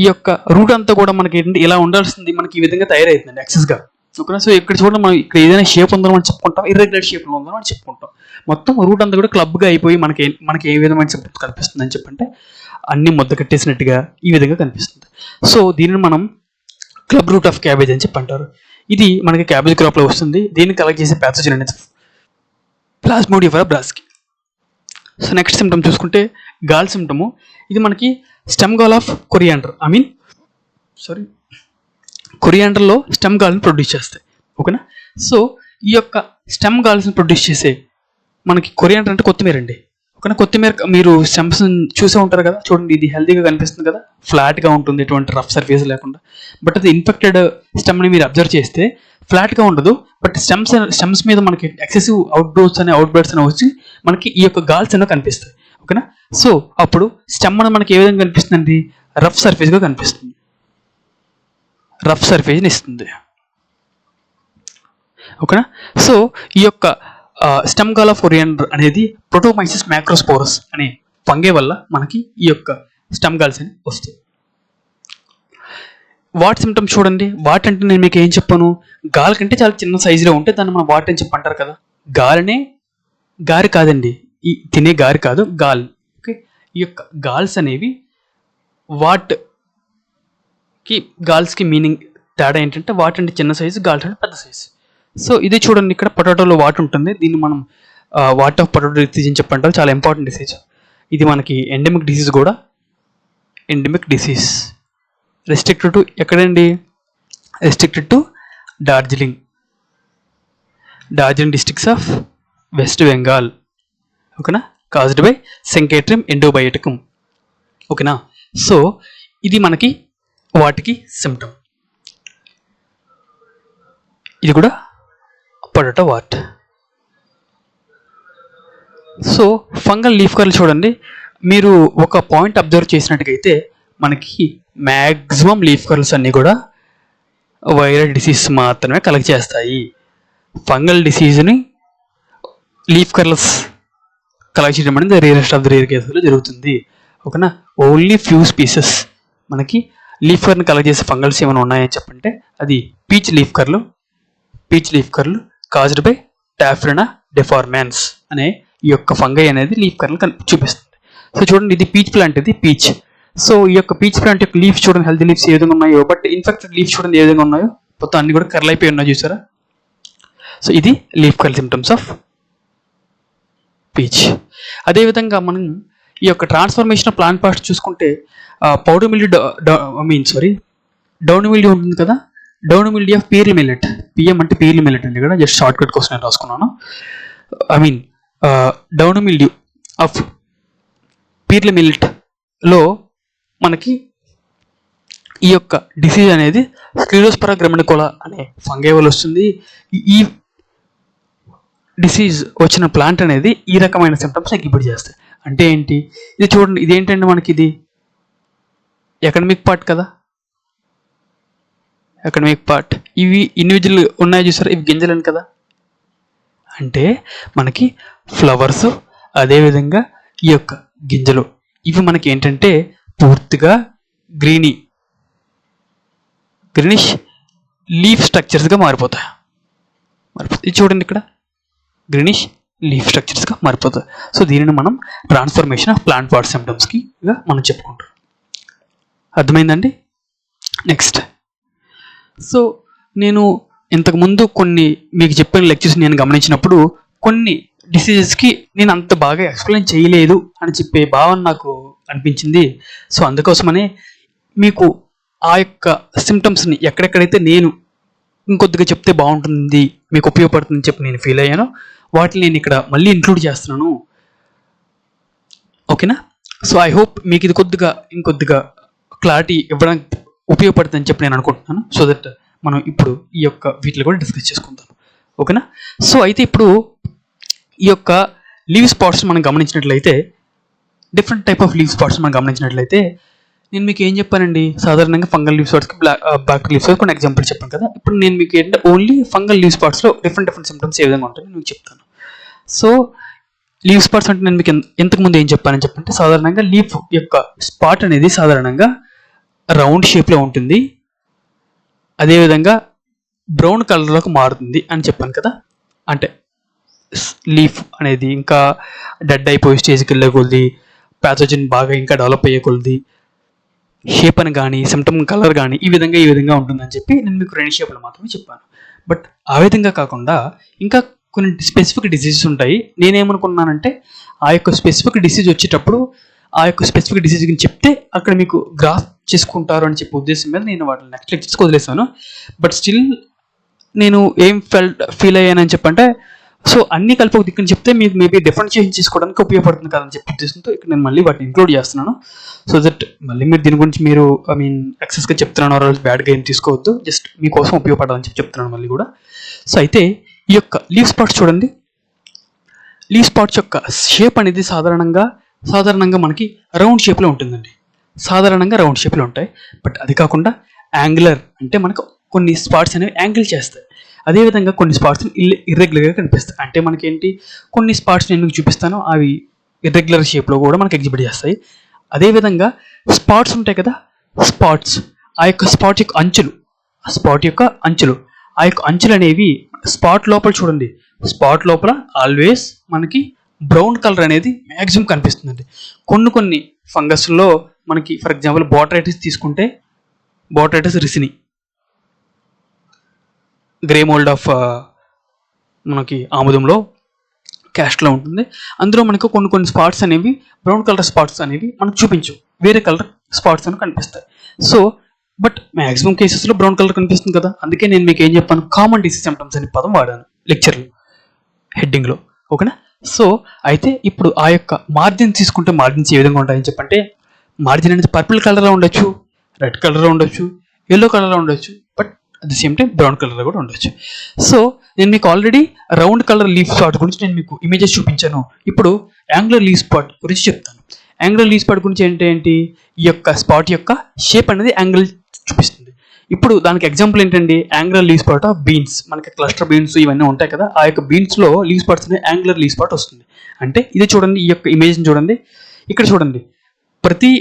ఈ యొక్క రూట్ అంతా కూడా మనకి ఏంటంటే ఇలా ఉండాల్సింది మనకి ఈ విధంగా తయారవుతుందండి ఎక్సెస్గా. ఓకేనా? సో ఇక్కడ చూడండి, మనం ఇక్కడ ఏదైనా షేప్ ఉందని మనం చెప్పుకుంటాం, ఇర్రెగ్యులర్ షేప్లో ఉందని మనం చెప్పుకుంటాం. మొత్తం రూట్ అంతా కూడా క్లబ్గా అయిపోయి మనకి ఏ విధమైన సిమ్టమ్స్ కనిపిస్తుంది అని చెప్పంటే అన్ని ముద్ద కట్టేసినట్టుగా ఈ విధంగా కనిపిస్తుంది. సో దీనిని మనం క్లబ్ రూట్ ఆఫ్ క్యాబేజ్ అని చెప్పి అంటారు. ఇది మనకి క్యాబేజ్ క్రాప్లో వస్తుంది. దీన్ని కలెక్ట్ చేసే ప్యాథోజన్ అనేది Plasmodium brassicae. So next symptom చూసుకుంటే గాల్ సిమ్టము. ఇది మనకి స్టెమ్ గాల్ ఆఫ్ కొరియాండర్లో స్టెమ్ గాల్ని ప్రొడ్యూస్ చేస్తాయి. ఓకేనా? సో ఈ యొక్క స్టెమ్ గాల్స్ని ప్రొడ్యూస్ చేసే మనకి కొరియాండర్ అంటే కొత్తిమీర అండి. ఓకేనా? కొత్తిమీర మీరు స్టెమ్స్ చూసే ఉంటారు కదా, చూడండి ఇది హెల్దీగా కనిపిస్తుంది కదా, ఫ్లాట్గా ఉంటుంది, ఎటువంటి రఫ్ సర్ఫేస్ లేకుండా. బట్ అది ఇన్ఫెక్టెడ్ స్టెమ్ని మీరు అబ్జర్వ్ చేస్తే ఫ్లాట్గా ఉండదు, బట్ స్టెమ్స్ మీద మనకి ఎక్సెసివ్ అవుట్బ్రెడ్స్ అని వచ్చి మనకి ఈ యొక్క గాల్స్ అనేవి కనిపిస్తాయి. ఓకేనా? సో అప్పుడు స్టెమ్ అనేది మనకి ఏ విధంగా కనిపిస్తుందండి, రఫ్ సర్ఫేస్గా కనిపిస్తుంది, రఫ్ సర్ఫేస్ని ఇస్తుంది. ఓకేనా? సో ఈ యొక్క స్టెమ్ గాల్ ఆఫ్ కొరియాండర్ అనేది ప్రోటోమైసిస్ మ్యాక్రోస్పోరస్ అనే ఫంగే వల్ల మనకి ఈ యొక్క స్టెమ్ గాల్స్ అని వస్తాయి. వాట్ సిమ్టమ్స్ చూడండి. వాట్ అంటే నేను మీకు ఏం చెప్పాను, గాల్ కంటే చాలా చిన్న సైజులో ఉంటే దాన్ని మనం వాట్ అని చెప్పి అంటారు కదా. గారి కాదండి, ఈ తినే గారి కాదు, గాల్. ఓకే? ఈ యొక్క గాల్స్ అనేవి గాల్స్కి మీనింగ్ తేడా ఏంటంటే వాట్ అంటే చిన్న సైజు, గాల్స్ అంటే పెద్ద సైజు. సో ఇది చూడండి, ఇక్కడ పొటాటోలో వాట్ ఉంటుంది, దీన్ని మనం వాట్ ఆఫ్ పొటాటో డిసీజ్ అని చెప్పంటారు. చాలా ఇంపార్టెంట్ డిసీజ్ ఇది, మనకి ఎండమిక్ డిసీజ్ కూడా. రెస్ట్రిక్టెడ్ టు ఎక్కడండి, restricted to Darjeeling districts of West Bengal. ఓకేనా? Caused by Synchytrium endobioticum. ఓకేనా? సో ఇది మనకి వాటికి సిమ్టమ్. ఇది కూడా potato wart. So fungal leaf curl చూడండి, మీరు ఒక పాయింట్ అబ్జర్వ్ చేసినట్టుగైతే మనకి మ్యాక్సిమం లీఫ్ కర్ల్స్ అన్నీ కూడా వైరల్ డిసీజ్ మాత్రమే కలెక్ట్ చేస్తాయి. ఫంగల్ డిసీజ్ని లీఫ్ కర్ల్స్ కలెక్ట్ చేయడం అనేది రేరెస్ట్ ఆఫ్ ద రేర్ కేసులో జరుగుతుంది. ఓకేనా? ఓన్లీ ఫ్యూ స్పీసెస్ మనకి లీఫ్ కర్ల్ని కలెక్ట్ చేసే ఫంగల్స్ ఏమైనా ఉన్నాయని చెప్పంటే అది peach leaf curl, peach leaf curl caused by Taphrina deformans అనే ఈ యొక్క ఫంగై అనేది లీఫ్ కర్ల్ చూపిస్తుంది. సో చూడండి, ఇది పీచ్ ప్లాంట్, ఇది పీచ్. సో ఈ యొక్క పీచ్ ప్లాంట్ యొక్క లీఫ్ చూడండి, హెల్తీ లీవ్స్ ఏ విధంగా ఉన్నాయో, బట్ ఇన్ఫెక్టెడ్ లీఫ్ చూడండి ఏ విధంగా ఉన్నాయో, మొత్తం అన్ని కూడా కర్ల్ అయిపోయి ఉన్నాయి చూసారా. సో ఇది leaf curl symptoms of peach. అదేవిధంగా మనం ఈ యొక్క ట్రాన్స్ఫర్మేషన్ ఆఫ్ ప్లాంట్ పార్ట్స్ చూసుకుంటే పౌడర్ మిల్డ్యూ డౌన్ మిల్డ్యూ ఉంటుంది కదా, down mildew of pearl millet. PM అంటే పీర్లీ మిల్లెట్ అండి, ఇక్కడ జస్ట్ షార్ట్ కట్ కోసం నేను రాసుకున్నాను. డౌన్ మిల్డ్యూ ఆఫ్ పీర్లీ మిల్లెట్లో మనకి ఈ యొక్క డిసీజ్ అనేది స్క్లీరోస్పరా గ్రామినికోలా అనే ఫంగై వల్ల వస్తుంది. ఈ డిసీజ్ వచ్చిన ప్లాంట్ అనేది ఈ రకమైన సిమ్టమ్స్ ఎగ్జిబిట్ చేస్తాయి. అంటే ఏంటి, ఇది చూడండి, ఇదేంటండి మనకి, ఇది ఎకడమిక్ పార్ట్ కదా, ఎకడమిక్ పార్ట్. ఇవి ఇండివిజువల్ ఉన్నాయి చూసారా, ఇవి గింజలని కదా. అంటే మనకి ఫ్లవర్స్, అదేవిధంగా ఈ యొక్క గింజలు, ఇవి మనకి ఏంటంటే పూర్తిగా గ్రీనిష్ లీఫ్ స్ట్రక్చర్స్గా మారిపోతాయి. ఇది చూడండి, ఇక్కడ గ్రీనిష్ లీఫ్ స్ట్రక్చర్స్గా మారిపోతాయి. సో దీనిని మనం ట్రాన్స్ఫర్మేషన్ ఆఫ్ ప్లాంట్ పార్ట్ సిమ్టమ్స్కి మనం చెప్పుకుంటాం. అర్థమైందండి. నెక్స్ట్, సో నేను ఇంతకుముందు కొన్ని మీకు చెప్పిన లెక్చర్స్ నేను గమనించినప్పుడు కొన్ని డిసీజెస్కి నేను అంత బాగా ఎక్స్ప్లెయిన్ చేయలేదు అని చెప్పే భావన నాకు అనిపించింది. సో అందుకోసమనే మీకు ఆ యొక్క సిమ్టమ్స్ని ఎక్కడెక్కడైతే నేను ఇంకొద్దిగా చెప్తే బాగుంటుంది, మీకు ఉపయోగపడుతుందని చెప్పి నేను ఫీల్ అయ్యాను, వాటిని నేను ఇక్కడ మళ్ళీ ఇంక్లూడ్ చేస్తున్నాను. ఓకేనా. సో ఐ హోప్ మీకు ఇది ఇంకొద్దిగా క్లారిటీ ఇవ్వడానికి ఉపయోగపడుతుందని చెప్పి నేను అనుకుంటున్నాను. సో దట్ మనం ఇప్పుడు ఈ యొక్క వీటిలో కూడా డిస్కస్ చేసుకుందాం. ఓకేనా. సో అయితే ఇప్పుడు ఈ యొక్క లీవ్ స్పాట్స్ మనం గమనించినట్లయితే, different type of leaf spots మనం గమనించినట్లయితే, నేను మీకు ఏం చెప్పానండి, సాధారణంగా ఫంగల్ లీవ్ స్పాట్స్కి బ్యాక్టీరియల్ లీవ్ స్పాట్స్ కొన్ని ఎగ్జాంపుల్ చెప్పాను కదా. ఇప్పుడు నేను మీకు ఏంటంటే ఓన్లీ ఫంగల్ లీవ్ స్పాట్స్లో డిఫరెంట్ సిమ్టమ్స్ ఏ విధంగా ఉంటాయని నేను చెప్తాను. సో లీవ్ స్పాట్స్ అంటే నేను మీకు ఇంతకుముందు ఏం చెప్పానని చెప్పంటే, సాధారణంగా లీఫ్ యొక్క స్పాట్ అనేది సాధారణంగా రౌండ్ షేప్లో ఉంటుంది, అదేవిధంగా బ్రౌన్ కలర్లోకి మారుతుంది అని చెప్పాను కదా. అంటే లీఫ్ అనేది ఇంకా డెడ్ అయిపోయే స్టేజ్కి వెళ్ళే కొద్ది, ప్యాథోజన్ బాగా ఇంకా డెవలప్ అయ్యే కొద్ది షేప్ అని కానీ సిమ్టమ్ కలర్ కానీ ఈ విధంగా ఉంటుందని చెప్పి నేను మీకు రెండు షేప్లు మాత్రమే చెప్పాను. బట్ ఆ విధంగా కాకుండా ఇంకా కొన్ని స్పెసిఫిక్ డిసీజెస్ ఉంటాయి. నేనేమనుకున్నానంటే, ఆ యొక్క స్పెసిఫిక్ డిసీజ్ వచ్చేటప్పుడు ఆ యొక్క స్పెసిఫిక్ డిసీజ్ గురించి చెప్తే అక్కడ మీకు గ్రాఫ్ చేసుకుంటారు అని చెప్పే ఉద్దేశం మీద నేను వాటిని నెక్స్ట్ లెక్చర్స్కి వదిలేసాను. బట్ స్టిల్ నేను ఏం ఫీల్ అయ్యానని చెప్పంటే, సో అన్ని కలిపి ఒక దిక్కుని చెప్తే మీకు మేబీ డిఫరెన్షియేషన్ చేసుకోవడానికి ఉపయోగపడుతుంది కదని చెప్పి ఉద్దేశంతో ఇక్కడ నేను మళ్ళీ వాటిని ఇంక్లూడ్ చేస్తున్నాను. సో దట్ మళ్ళీ మీరు దీని గురించి మీరు ఎక్సెస్గా చెప్తున్నాను, ఆర్ బ్యాడ్గా ఏం తీసుకోవద్దు, జస్ట్ మీకోసం ఉపయోగపడాలని చెప్పి చెప్తున్నాను మళ్ళీ కూడా. సో అయితే ఈ యొక్క లీవ్ స్పాట్స్ చూడండి, లీవ్ స్పాట్స్ యొక్క షేప్ అనేది సాధారణంగా మనకి రౌండ్ షేప్లో ఉంటుందండి. సాధారణంగా రౌండ్ షేప్లో ఉంటాయి. బట్ అది కాకుండా యాంగులర్, అంటే మనకు కొన్ని స్పాట్స్ అనేవి యాంగిల్ చేస్తాయి. అదేవిధంగా కొన్ని స్పాట్స్ ఇర్రెగ్యులర్గా కనిపిస్తాయి. అంటే మనకేంటి, కొన్ని స్పాట్స్ నేను మీకు చూపిస్తాను, అవి ఇర్రెగ్యులర్ షేప్లో కూడా మనకి ఎగ్జిబిట్ చేస్తాయి. అదేవిధంగా స్పాట్స్ ఉంటాయి కదా, స్పాట్స్, ఆ యొక్క స్పాట్ యొక్క అంచులు ఆ యొక్క అంచులు అనేవి స్పాట్ లోపల చూడండి, స్పాట్ లోపల ఆల్వేస్ మనకి బ్రౌన్ కలర్ అనేది మ్యాక్సిమం కనిపిస్తుందండి. కొన్ని ఫంగస్లో మనకి ఫర్ ఎగ్జాంపుల్ బోట్రైటిస్ తీసుకుంటే, బోట్రైటిస్ రిసిని గ్రే మోల్డ్ ఆఫ్ మనకి ఆముదంలో క్యాస్ట్లో ఉంటుంది. అందులో మనకు కొన్ని స్పాట్స్ అనేవి బ్రౌన్ కలర్ స్పాట్స్ అనేవి మనకు చూపించు, వేరే కలర్ స్పాట్స్ అని కనిపిస్తాయి. సో బట్ మ్యాక్సిమం కేసెస్లో బ్రౌన్ కలర్ కనిపిస్తుంది కదా. అందుకే నేను మీకు ఏం చెప్పాను, కామన్ డిసీజ్ సిమ్టమ్స్ అనే పదం వాడాను లెక్చర్లో హెడ్డింగ్లో. ఓకేనా. సో అయితే ఇప్పుడు ఆ యొక్క మార్జిన్ తీసుకుంటే, మార్జిన్స్ ఏ విధంగా ఉంటాయని చెప్పంటే, మార్జిన్ అనేది పర్పుల్ కలర్లో ఉండొచ్చు, రెడ్ కలర్లో ఉండొచ్చు, ఎల్లో కలర్లో ఉండొచ్చు, but at the same time brown కలర్లో కూడా ఉండొచ్చు. సో నేను మీకు already round colour leaf spot గురించి నేను మీకు ఇమేజెస్ చూపించాను. ఇప్పుడు యాంగులర్ లీఫ్ స్పాట్ గురించి చెప్తాను. యాంగులర్ లీఫ్ స్పాట్ గురించి ఏంటి, ఈ యొక్క స్పాట్ యొక్క షేప్ అనేది యాంగిల్ చూపిస్తుంది. ఇప్పుడు దానికి ఎగ్జాంపుల్ ఏంటండి, angular leave spot of beans. మనకి క్లస్టర్ బీన్స్ ఇవన్నీ ఉంటాయి కదా, ఆ యొక్క బీన్స్లో లీవ్ స్పాట్స్ అనేది యాంగులర్ లీవ్ స్పాట్ వస్తుంది. అంటే ఇది చూడండి, ఈ యొక్క ఇమేజ్ని చూడండి, ఇక్కడ చూడండి, ప్రతి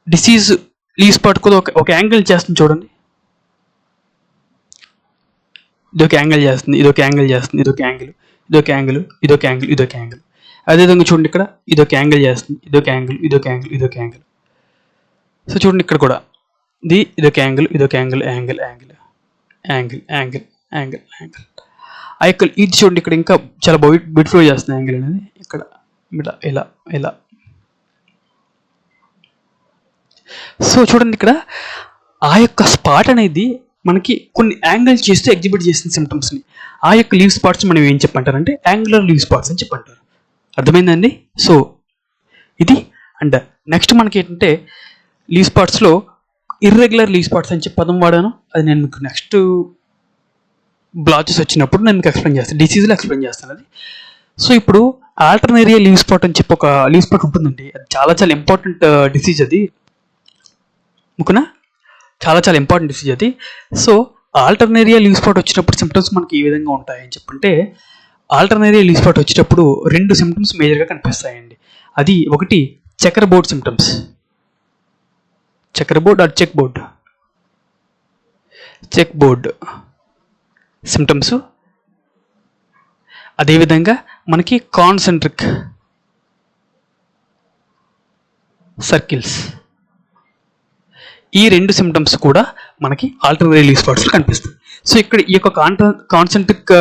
డిసీజ్ లీవ్ స్పాట్ కూడా ఒక యాంగిల్ చేస్తుంది చూడండి. ఇదొక యాంగిల్ చేస్తుంది, ఇదొక యాంగిల్ చేస్తుంది, ఇదొక యాంగిల్, ఇదొక యాంగిల్, ఇదొక యాంగిల్, ఇదొక యాంగిల్. అదేవిధంగా చూడండి ఇక్కడ ఇదొక యాంగిల్ చేస్తుంది, ఇదొక యాంగిల్, ఇదొక యాంగిల్, ఇదొక యాంగిల్. సో చూడండి ఇక్కడ కూడా ఇదొక యాంగిల్, ఇదొక angle, angle, angle, angle, angle, angle, angle. ఆ యొక్క ఇది చూడండి ఇక్కడ ఇంకా చాలా బ్యూటిఫుల్గా చేస్తుంది యాంగిల్ అనేది. ఇక్కడ ఇలా ఇలా ఇలా. సో చూడండి ఇక్కడ ఆ యొక్క స్పాట్ అనేది మనకి కొన్ని యాంగిల్ చేస్తూ ఎగ్జిబిట్ చేసిన సిమ్టమ్స్ని, ఆ యొక్క లీవ్ స్పాట్స్ మనం ఏం చెప్పంటారంటే యాంగులర్ లీవ్ స్పాట్స్ అని చెప్పంటారు. అర్థమైందండి? సో ఇది. అండ్ నెక్స్ట్ మనకి ఏంటంటే లీవ్ స్పాట్స్లో ఇర్రెగ్యులర్ లీవ్ స్పాట్స్ అని చెప్పి పదం వాడాను. అది నేను మీకు నెక్స్ట్ బ్లాచెస్ వచ్చినప్పుడు నేను మీకు ఎక్స్ప్లెయిన్ చేస్తాను, డిసీజ్లో ఎక్స్ప్లెయిన్ చేస్తాను అది. సో ఇప్పుడు ఆల్టర్నేరియా లీవ్ స్పాట్ అని చెప్పి ఒక లీవ్ స్పాట్ ఉంటుందండి. అది చాలా చాలా ఇంపార్టెంట్ డిసీజ్ అది. ఓకేనా? చాలా చాలా ఇంపార్టెంట్ డిసీజ్ అది. సో ఆల్టర్నేరియా లీవ్ స్పాట్ వచ్చినప్పుడు సిమ్టమ్స్ మనకి ఏ విధంగా ఉంటాయని చెప్పంటే, ఆల్టర్నేరియా లీవ్ స్పాట్ వచ్చేటప్పుడు 2 సిమ్టమ్స్ మేజర్గా కనిపిస్తాయండి. అది ఒకటి checker board symptoms, checker board or check board, check board symptoms. అదేవిధంగా మనకి కాన్సెంట్రిక్ సర్కిల్స్, ఈ 2 సిమ్టమ్స్ కూడా మనకి ఆల్టర్నేరియా లీవ్ స్పాట్స్లో కనిపిస్తాయి. సో ఇక్కడ ఈ యొక్క కాన్సెంట్రిక్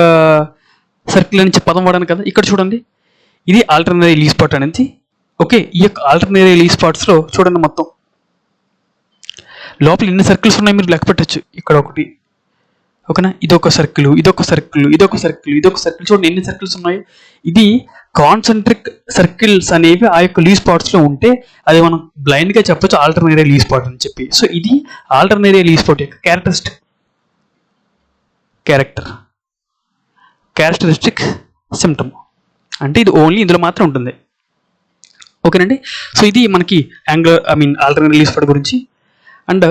సర్కిల్ అని చెప్పి పదం వాడాను కదా, ఇక్కడ చూడండి ఇది ఆల్టర్నేరియా లీవ్ స్పాట్ అనేది. ఓకే, ఈ యొక్క ఆల్టర్నేరియా లీవ్ స్పాట్స్లో చూడండి మొత్తం లోపల ఎన్ని సర్కిల్స్ ఉన్నాయి మీరు లెక్క పెట్టచ్చు. ఇక్కడ ఒకటి, ఓకేనా, ఇదొక సర్కిల్, ఇదొక సర్కిల్, ఇదొక సర్కిల్, ఇదొక సర్కిల్, చూడండి ఎన్ని సర్కిల్స్ ఉన్నాయి. ఇది కాన్సెంట్రిక్ సర్కిల్స్ అనేవి ఆ యొక్క లీవ్ స్పాట్స్లో ఉంటే అది మనం బ్లైండ్గా చెప్పొచ్చు ఆల్టర్నేరియా లీవ్ స్పాట్ అని చెప్పి. సో ఇది ఆల్టర్నేరియా లీవ్ స్పాట్ యొక్క క్యారెక్టరిస్టిక్ సిమ్టమ్. అంటే ఇది ఓన్లీ ఇందులో మాత్రం ఉంటుంది. ఓకేనండి? సో ఇది మనకి ఆల్టర్నేరియా లీవ్ స్పాట్ గురించి. అండ్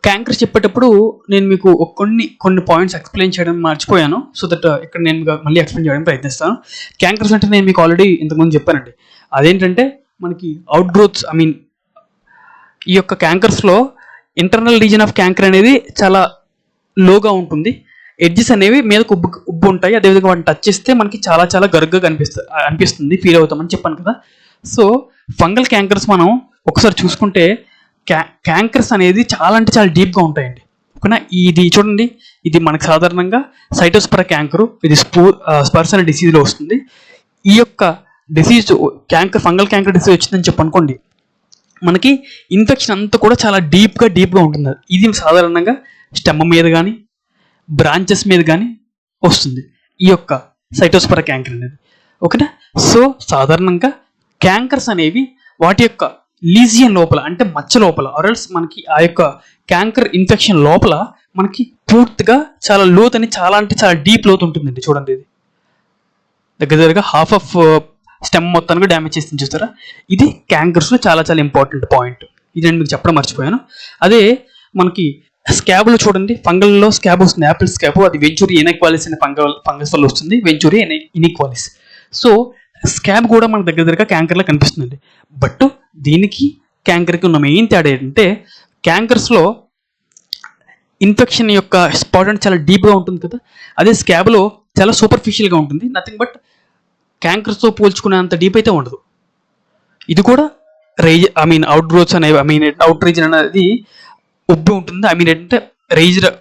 క్యాంకర్ చెప్పేటప్పుడు నేను మీకు కొన్ని పాయింట్స్ ఎక్స్ప్లెయిన్ చేయడం మర్చిపోయాను. సో దట్ ఇక్కడ నేను మళ్ళీ ఎక్స్ప్లెయిన్ చేయడానికి ప్రయత్నిస్తాను. క్యాంకర్స్ అంటే నేను మీకు ఆల్రెడీ ఇంతకుముందు చెప్పానండి. అదేంటంటే మనకి అవుట్ గ్రోత్స్, ఈ యొక్క క్యాంకర్స్లో ఇంటర్నల్ రీజన్ ఆఫ్ క్యాంకర్ అనేది చాలా లోగా ఉంటుంది. ఎడ్జెస్ అనేవి మీదకు ఉబ్బు ఉంటాయి. అదేవిధంగా వాటిని టచ్ చేస్తే మనకి చాలా చాలా గరుగ్గా అనిపిస్తుంది, ఫీల్ అవుతామని చెప్పాను కదా. సో ఫంగల్ క్యాంకర్స్ మనం ఒకసారి చూసుకుంటే క్యాంకర్స్ అనేది చాలా అంటే చాలా డీప్గా ఉంటాయండి. ఓకేనా? ఇది చూడండి, ఇది మనకు సాధారణంగా సైటోస్పొరా క్యాంకరు, ఇది స్పర్స్ అనే డిసీజ్లో వస్తుంది. ఈ యొక్క డిసీజ్ ఫంగల్ క్యాంకర్ డిసీజ్ వచ్చిందని చెప్పి అనుకోండి, మనకి ఇన్ఫెక్షన్ అంతా కూడా చాలా డీప్గా ఉంటుంది. ఇది సాధారణంగా స్టెమ్ మీద కానీ బ్రాంచెస్ మీద కానీ వస్తుంది, ఈ యొక్క సైటోస్పొరా క్యాంకర్ అనేది. ఓకేనా? సో సాధారణంగా క్యాంకర్స్ అనేవి వాటి యొక్క లీజియన్ లోపల, అంటే మచ్చ లోపల, ఆర్ఎల్స్ మనకి ఆ యొక్క క్యాంకర్ ఇన్ఫెక్షన్ లోపల మనకి పూర్తిగా చాలా లోతని, చాలా అంటే చాలా డీప్ లోతు ఉంటుందండి. చూడండి, ఇది దగ్గరగా హాఫ్ ఆఫ్ స్టెమ్ మొత్తానికి డ్యామేజ్ చేస్తుంది, చూస్తారా? ఇది క్యాంకర్స్లో చాలా చాలా ఇంపార్టెంట్ పాయింట్. ఇది నేను మీకు చెప్పడం మర్చిపోయాను. అదే మనకి స్కాబ్లో చూడండి, ఫంగల్లో స్కాబ్ వస్తుంది, యాపిల్ స్కాబ్. అది వెంచూరియా ఇనిక్వాలిస్ అనే ఫంగస్ వల్ల వస్తుంది, వెంచూరియా ఇనిక్వాలిస్. సో స్కాబ్ కూడా మనకు దగ్గరగా క్యాంకర్లో కనిపిస్తుందండి. బట్ దీనికి క్యాంకర్కి ఉన్న మెయిన్ తేడా ఏంటంటే, క్యాంకర్స్లో ఇన్ఫెక్షన్ యొక్క స్పాట్ అంటే చాలా డీప్గా ఉంటుంది కదా, అదే స్కాబ్లో చాలా సూపర్ఫిషియల్గా ఉంటుంది. నథింగ్ బట్ క్యాంకర్స్తో పోల్చుకునేంత డీప్ అయితే ఉండదు. ఇది కూడా అవుట్ గ్రోత్స్ అనేవి అవుట్ రీజన్ అనేది ఉబ్బి ఉంటుంది. ఏంటంటే రైజ్డ్గా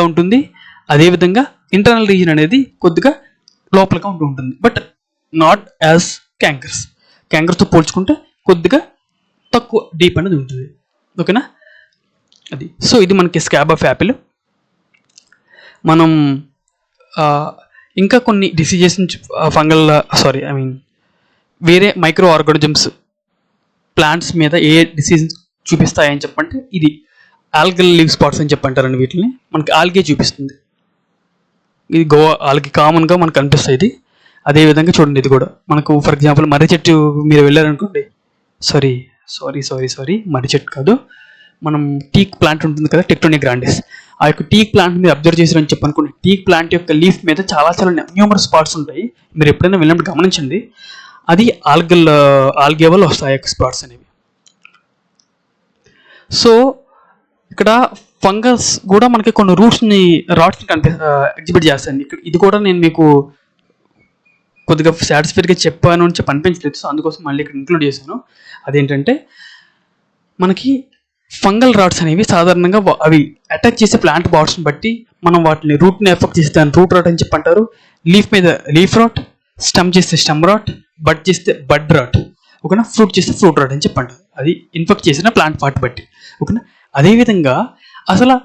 ఉంటుంది. అదేవిధంగా ఇంటర్నల్ రీజన్ అనేది కొద్దిగా లోపలగా ఉంటుంది. బట్ నాట్ యాజ్ క్యాంకర్స్తో పోల్చుకుంటే కొద్దిగా తక్కువ డీప్ అనేది ఉంటుంది. ఓకేనా? అది. సో ఇది మనకి స్కాబ్ ఆఫ్ యాపిల్. మనం ఇంకా కొన్ని డిసీజెస్ వేరే మైక్రో ఆర్గానిజమ్స్ ప్లాంట్స్ మీద ఏ డిసీజ్ చూపిస్తాయని చెప్పంటే, ఇది ఆల్గల్ లీవ్ స్పాట్స్ అని చెప్పంటారండి. వీటిని మనకి ఆల్గే చూపిస్తుంది. ఇది ఆల్గే కామన్గా మనకు కనిపిస్తాయి. ఇది అదేవిధంగా చూడండి, ఇది కూడా మనకు ఫర్ ఎగ్జాంపుల్ మర్రి చెట్టు మీరు వెళ్ళారనుకోండి, సారీ మర్రి చెట్టు కాదు, మనం టీక్ ప్లాంట్ ఉంటుంది కదా, టెక్టోనియా గ్రాండిస్. ఆ యొక్క టీక్ ప్లాంట్ మీరు అబ్జర్వ్ చేశారని చెప్పనుకోండి, టీక్ ప్లాంట్ యొక్క లీఫ్ మీద చాలా చాలా న్యూమరస్ స్పాట్స్ ఉంటాయి. మీరు ఎప్పుడైనా వెళ్ళినప్పుడు గమనించండి. అది ఆల్గే వల్ల వస్తాయి ఆ యొక్క స్పాట్స్ అనేవి. సో ఇక్కడ ఫంగస్ కూడా మనకి కొన్ని రూట్స్ని రాట్స్ని ఎగ్జిబిట్ చేస్తాయండి. ఇక్కడ ఇది కూడా నేను మీకు కొద్దిగా సాటిస్ఫైడ్గా చెప్పాను అని చెప్పి అనిపించలేదు. సో అందుకోసం మళ్ళీ ఇక్కడ ఇంక్లూడ్ చేశాను. అదేంటంటే మనకి ఫంగల్ రాట్స్ అనేవి సాధారణంగా అవి అటాక్ చేసే ప్లాంట్ బాట్స్ని బట్టి మనం వాటిని రూట్ని ఎఫెక్ట్ చేస్తే దాన్ని రూట్ రాట్ అని చెప్పి అంటారు. లీఫ్ మీద లీఫ్ రాట్, స్టమ్ చేస్తే స్టమ్ రాట్, బడ్ చేస్తే బడ్ రాట్, ఓకేనా, ఫ్రూట్ చేస్తే ఫ్రూట్ రాట్ అని చెప్పి అంటారు. అది ఇన్ఫెక్ట్ చేసిన ప్లాంట్ పార్ట్ బట్టి, ఓకేనా. అదేవిధంగా అసలు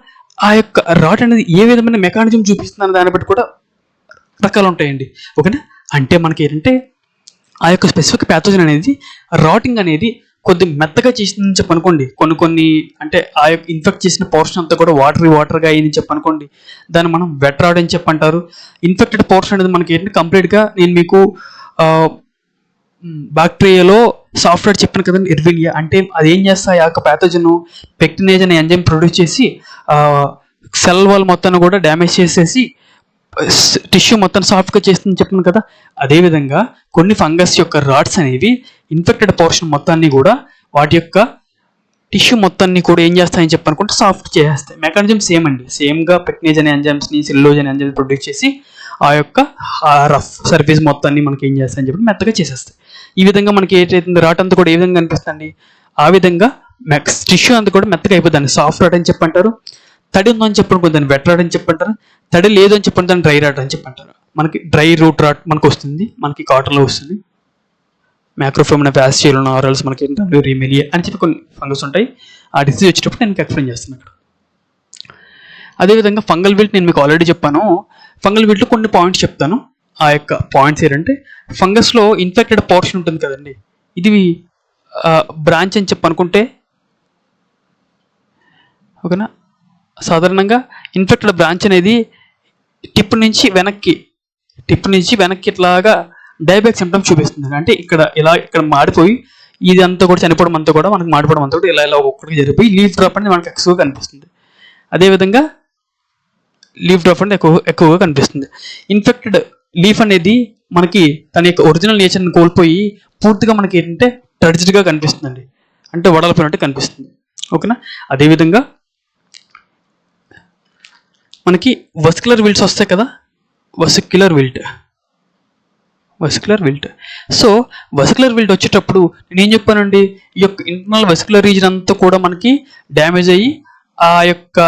ఆ యొక్క రాట్ అనేది ఏ విధమైన మెకానిజం చూపిస్తుందన్న దాన్ని బట్టి కూడా రకాలు ఉంటాయండి, ఓకేనా. అంటే మనకి ఏంటంటే ఆ యొక్క స్పెసిఫిక్ ప్యాథోజన్ అనేది రాటింగ్ అనేది కొద్ది మెత్తగా చేసిందని చెప్పి అనుకోండి. కొన్ని అంటే ఆ యొక్క ఇన్ఫెక్ట్ చేసిన పోర్షన్ అంతా కూడా వాటర్గా అయిందని చెప్పి అనుకోండి, దాన్ని మనం వెట్ రాట్ అని చెప్పి అంటారు. ఇన్ఫెక్టెడ్ పోర్షన్ అనేది మనకి ఏంటంటే కంప్లీట్గా నేను మీకు బ్యాక్టీరియాలో సాఫ్ట్వేర్ చెప్పాను కదండి, ఎర్వినియా. అంటే అది ఏం చేస్తాయి, ఆ యొక్క ప్యాథోజన్ పెక్టినేజ్ అనే ఎంజైమ్ ప్రొడ్యూస్ చేసి సెల్ వాల్ మొత్తాన్ని కూడా డ్యామేజ్ చేసేసి టిష్యూ మొత్తం సాఫ్ట్గా చేస్తుందని చెప్పాను కదా. అదేవిధంగా కొన్ని ఫంగస్ యొక్క రాట్స్ అనేవి ఇన్ఫెక్టెడ్ పోర్షన్ మొత్తాన్ని కూడా వాటి యొక్క టిష్యూ మొత్తాన్ని కూడా ఏం చేస్తాయని చెప్పనుకుంటే సాఫ్ట్ చేసేస్తాయి. మెకానిజం సేమ్ అండి, సేమ్గా పెక్టినేజ్ అనే ఎంజైమ్స్ని సెల్యులోజ్ అనే ఎంజైమ్స్ ప్రొడ్యూస్ చేసి ఆ యొక్క రఫ్ సర్ఫేస్ మొత్తాన్ని మనకి ఏం చేస్తాయని చెప్పి మెత్తగా చేసేస్తాయి. ఈ విధంగా మనకి ఏదైతే రాట్ అంతా కూడా ఏ విధంగా కనిపిస్తుంది, ఆ విధంగా టిష్యూ అంతా కూడా మెత్తగా అయిపోతుంది. సాఫ్ట్ రాట్ అని చెప్పంటారు. తడి ఉందని చెప్పనుకో దాన్ని వెట్ రాట్ అని చెప్పంటారు. తడి లేదు అని చెప్పండి దాన్ని డ్రై రాట్ అని చెప్పంటారు. మనకి డ్రై రూట్ రాట్ మనకు వస్తుంది, మనకి కాటన్లో వస్తుంది. మ్యాక్రోఫోమినా ఫ్యాసియోల్ ఆరల్స్ మనకి రిమిలియా అని చెప్పి కొన్ని ఫంగస్ ఉంటాయి. ఆ డిసీజ్ వచ్చేటప్పుడు నేను మీకు ఎక్స్ప్లెయిన్ చేస్తున్నాను ఇక్కడ. అదేవిధంగా ఫంగల్ విల్ట్ నేను మీకు ఆల్రెడీ చెప్పాను. ఫంగల్ విల్ట్లో కొన్ని పాయింట్స్ చెప్తాను. ఆ యొక్క పాయింట్స్ ఏంటంటే ఫంగస్లో ఇన్ఫెక్టెడ్ పోర్షన్ ఉంటుంది కదండి, ఇది బ్రాంచ్ అని చెప్పి అనుకుంటే, ఓకేనా. సాధారణంగా ఇన్ఫెక్టెడ్ బ్రాంచ్ అనేది టిప్ నుంచి వెనక్కి ఇట్లాగా డైబ్యాక్ సిమ్టమ్స్ చూపిస్తుంది. అంటే ఇక్కడ మాడిపోయి ఇది అంతా కూడా చనిపోవడం అంతా కూడా మనకు మాడిపోవడం అంతా కూడా ఇలా ఒక్కడికి జరిగిపోయి లీఫ్ డ్రాప్ అనేది మనకు ఎక్కువగా కనిపిస్తుంది. అదేవిధంగా లీఫ్ డ్రాప్ అనేది ఎక్కువగా కనిపిస్తుంది. ఇన్ఫెక్టెడ్ లీఫ్ అనేది మనకి తన యొక్క ఒరిజినల్ నేచర్ని కోల్పోయి పూర్తిగా మనకి ఏంటంటే టర్జ్డ్గా కనిపిస్తుందండి, అంటే వడలిపోయినట్టు కనిపిస్తుంది, ఓకేనా. అదేవిధంగా మనకి వస్కులర్ విల్ట్స్ వస్తాయి కదా, వసిక్యులర్ విల్ట్. సో వసిక్యులర్ విల్ట్ వచ్చేటప్పుడు నేను చెప్పానండి, ఈ యొక్క ఇంటర్నల్ వసిక్యులర్ రీజన్ అంతా కూడా మనకి డ్యామేజ్ అయ్యి ఆ యొక్క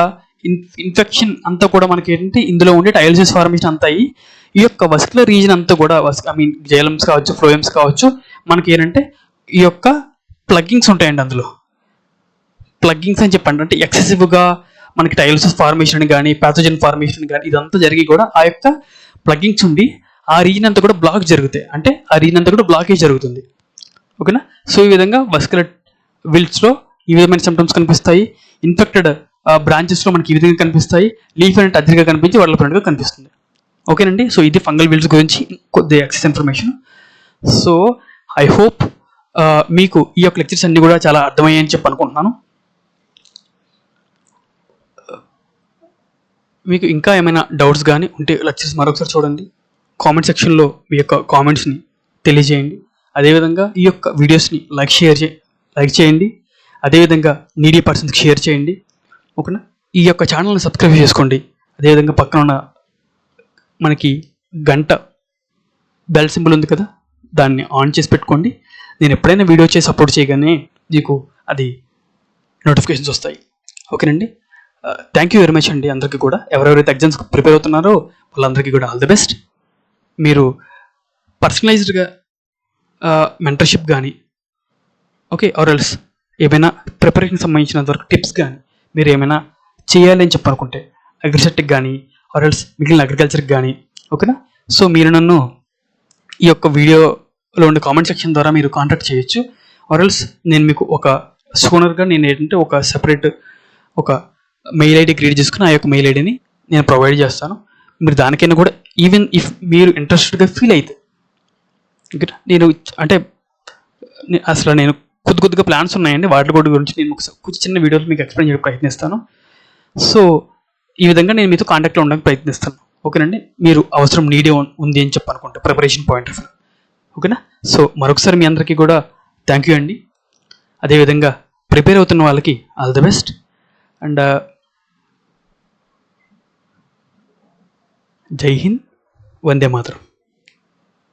ఇన్ఫెక్షన్ అంతా కూడా మనకి ఏంటంటే ఇందులో ఉండే టైల్సిస్ ఫార్మేషన్ అంతా అయ్యి ఈ యొక్క వసిక్యులర్ రీజన్ అంతా కూడా జైలమ్స్ కావచ్చు, ఫ్లోయమ్స్ కావచ్చు, మనకి ఏంటంటే ఈ యొక్క ప్లగ్గింగ్స్ ఉంటాయండి. అందులో ప్లగ్గింగ్స్ అని చెప్పండి, అంటే ఎక్సెసివ్గా మనకి టైల్సిస్ ఫార్మేషన్ కానీ ప్యాథోజన్ ఫార్మేషన్ కానీ ఇదంతా జరిగి కూడా ఆ యొక్క ప్లగ్గింగ్స్ ఉండి ఆ రీజన్ అంతా కూడా బ్లాక్ జరుగుతాయి, అంటే ఆ రీజన్ అంతా కూడా బ్లాకేజ్ జరుగుతుంది, ఓకేనా. సో ఈ విధంగా వస్కులర్ విల్ట్స్లో ఈ విధమైన సిమ్టమ్స్ కనిపిస్తాయి. ఇన్ఫెక్టెడ్ బ్రాంచెస్లో మనకి ఈ విధంగా కనిపిస్తాయి. లీఫ్ అనేది అద్దరిగా కనిపించి వడలిపోయినట్టుగా కనిపిస్తుంది, ఓకేనండి. సో ఇది ఫంగల్ విల్ట్స్ గురించి కొద్దిగా excess information. So I hope మీకు ఈ యొక్క లెక్చర్స్ అన్నీ కూడా చాలా అర్థమయ్యాయని చెప్పి అనుకుంటున్నాను. మీకు ఇంకా ఏమైనా డౌట్స్ కానీ ఉంటే లెక్చర్స్ మరొకసారి చూడండి, కామెంట్ సెక్షన్లో మీ యొక్క కామెంట్స్ని తెలియజేయండి. అదేవిధంగా ఈ యొక్క వీడియోస్ని లైక్ చేయండి. అదేవిధంగా నీడీ పర్సన్స్కి షేర్ చేయండి, ఓకేనా. ఈ యొక్క ఛానల్ని సబ్స్క్రైబ్ చేసుకోండి. అదేవిధంగా పక్కన ఉన్న మనకి గంట బెల్ సింబల్ ఉంది కదా, దాన్ని ఆన్ చేసి పెట్టుకోండి. నేను ఎప్పుడైనా వీడియో చేసి అప్లోడ్ చేయగానే మీకు అది నోటిఫికేషన్స్ వస్తాయి, ఓకేనండి. థ్యాంక్ యూ వెరీ మచ్ అండి అందరికీ కూడా. ఎవరెవరైతే ఎగ్జామ్స్కి ప్రిపేర్ అవుతున్నారో వాళ్ళందరికీ కూడా ఆల్ ది బెస్ట్. మీరు పర్సనలైజ్డ్గా మెంటర్షిప్ కానీ, ఓకే, ఆర్ ఎల్స్ ఏమైనా ప్రిపరేషన్కి సంబంధించినంత వరకు టిప్స్ కానీ మీరు ఏమైనా చేయాలి అని చెప్పనుకుంటే అగ్రిసెట్కి కానీ ఆర్ ఎల్స్ మిగిలిన అగ్రికల్చర్కి కానీ, ఓకేనా. సో మీరు నన్ను ఈ యొక్క వీడియోలో ఉండే కామెంట్ సెక్షన్ ద్వారా మీరు కాంటాక్ట్ చేయొచ్చు. ఆర్ ఎల్స్ నేను మీకు ఒక సోనర్గా నేను ఏంటంటే ఒక సెపరేట్ ఒక మెయిల్ ఐడి క్రియేట్ చేసుకుని ఆ యొక్క మెయిల్ ఐడిని నేను ప్రొవైడ్ చేస్తాను. మీరు దానికైనా కూడా ఈవెన్ ఇఫ్ మీరు ఇంట్రెస్టెడ్గా ఫీల్ అయితే, ఓకే, నేను అంటే అసలు నేను కొద్దిగా ప్లాన్స్ ఉన్నాయండి, వాటి గురించి నేను కొంచెం చిన్న వీడియోలు మీకు ఎక్స్ప్లెయిన్ చేయడానికి ప్రయత్నిస్తాను. సో ఈ విధంగా నేను మీతో కాంటాక్ట్లో ఉండడానికి ప్రయత్నిస్తాను, ఓకేనండి. మీరు అవసరం నీడే ఉంది అని చెప్పనుకుంటే ప్రిపరేషన్ పాయింట్ ఆఫ్ వ్యూ, ఓకేనా. సో మరొకసారి మీ అందరికీ కూడా థ్యాంక్ యూ అండి. అదేవిధంగా ప్రిపేర్ అవుతున్న వాళ్ళకి ఆల్ ది బెస్ట్. అండ్ జై హింద్, వందే మాతరం.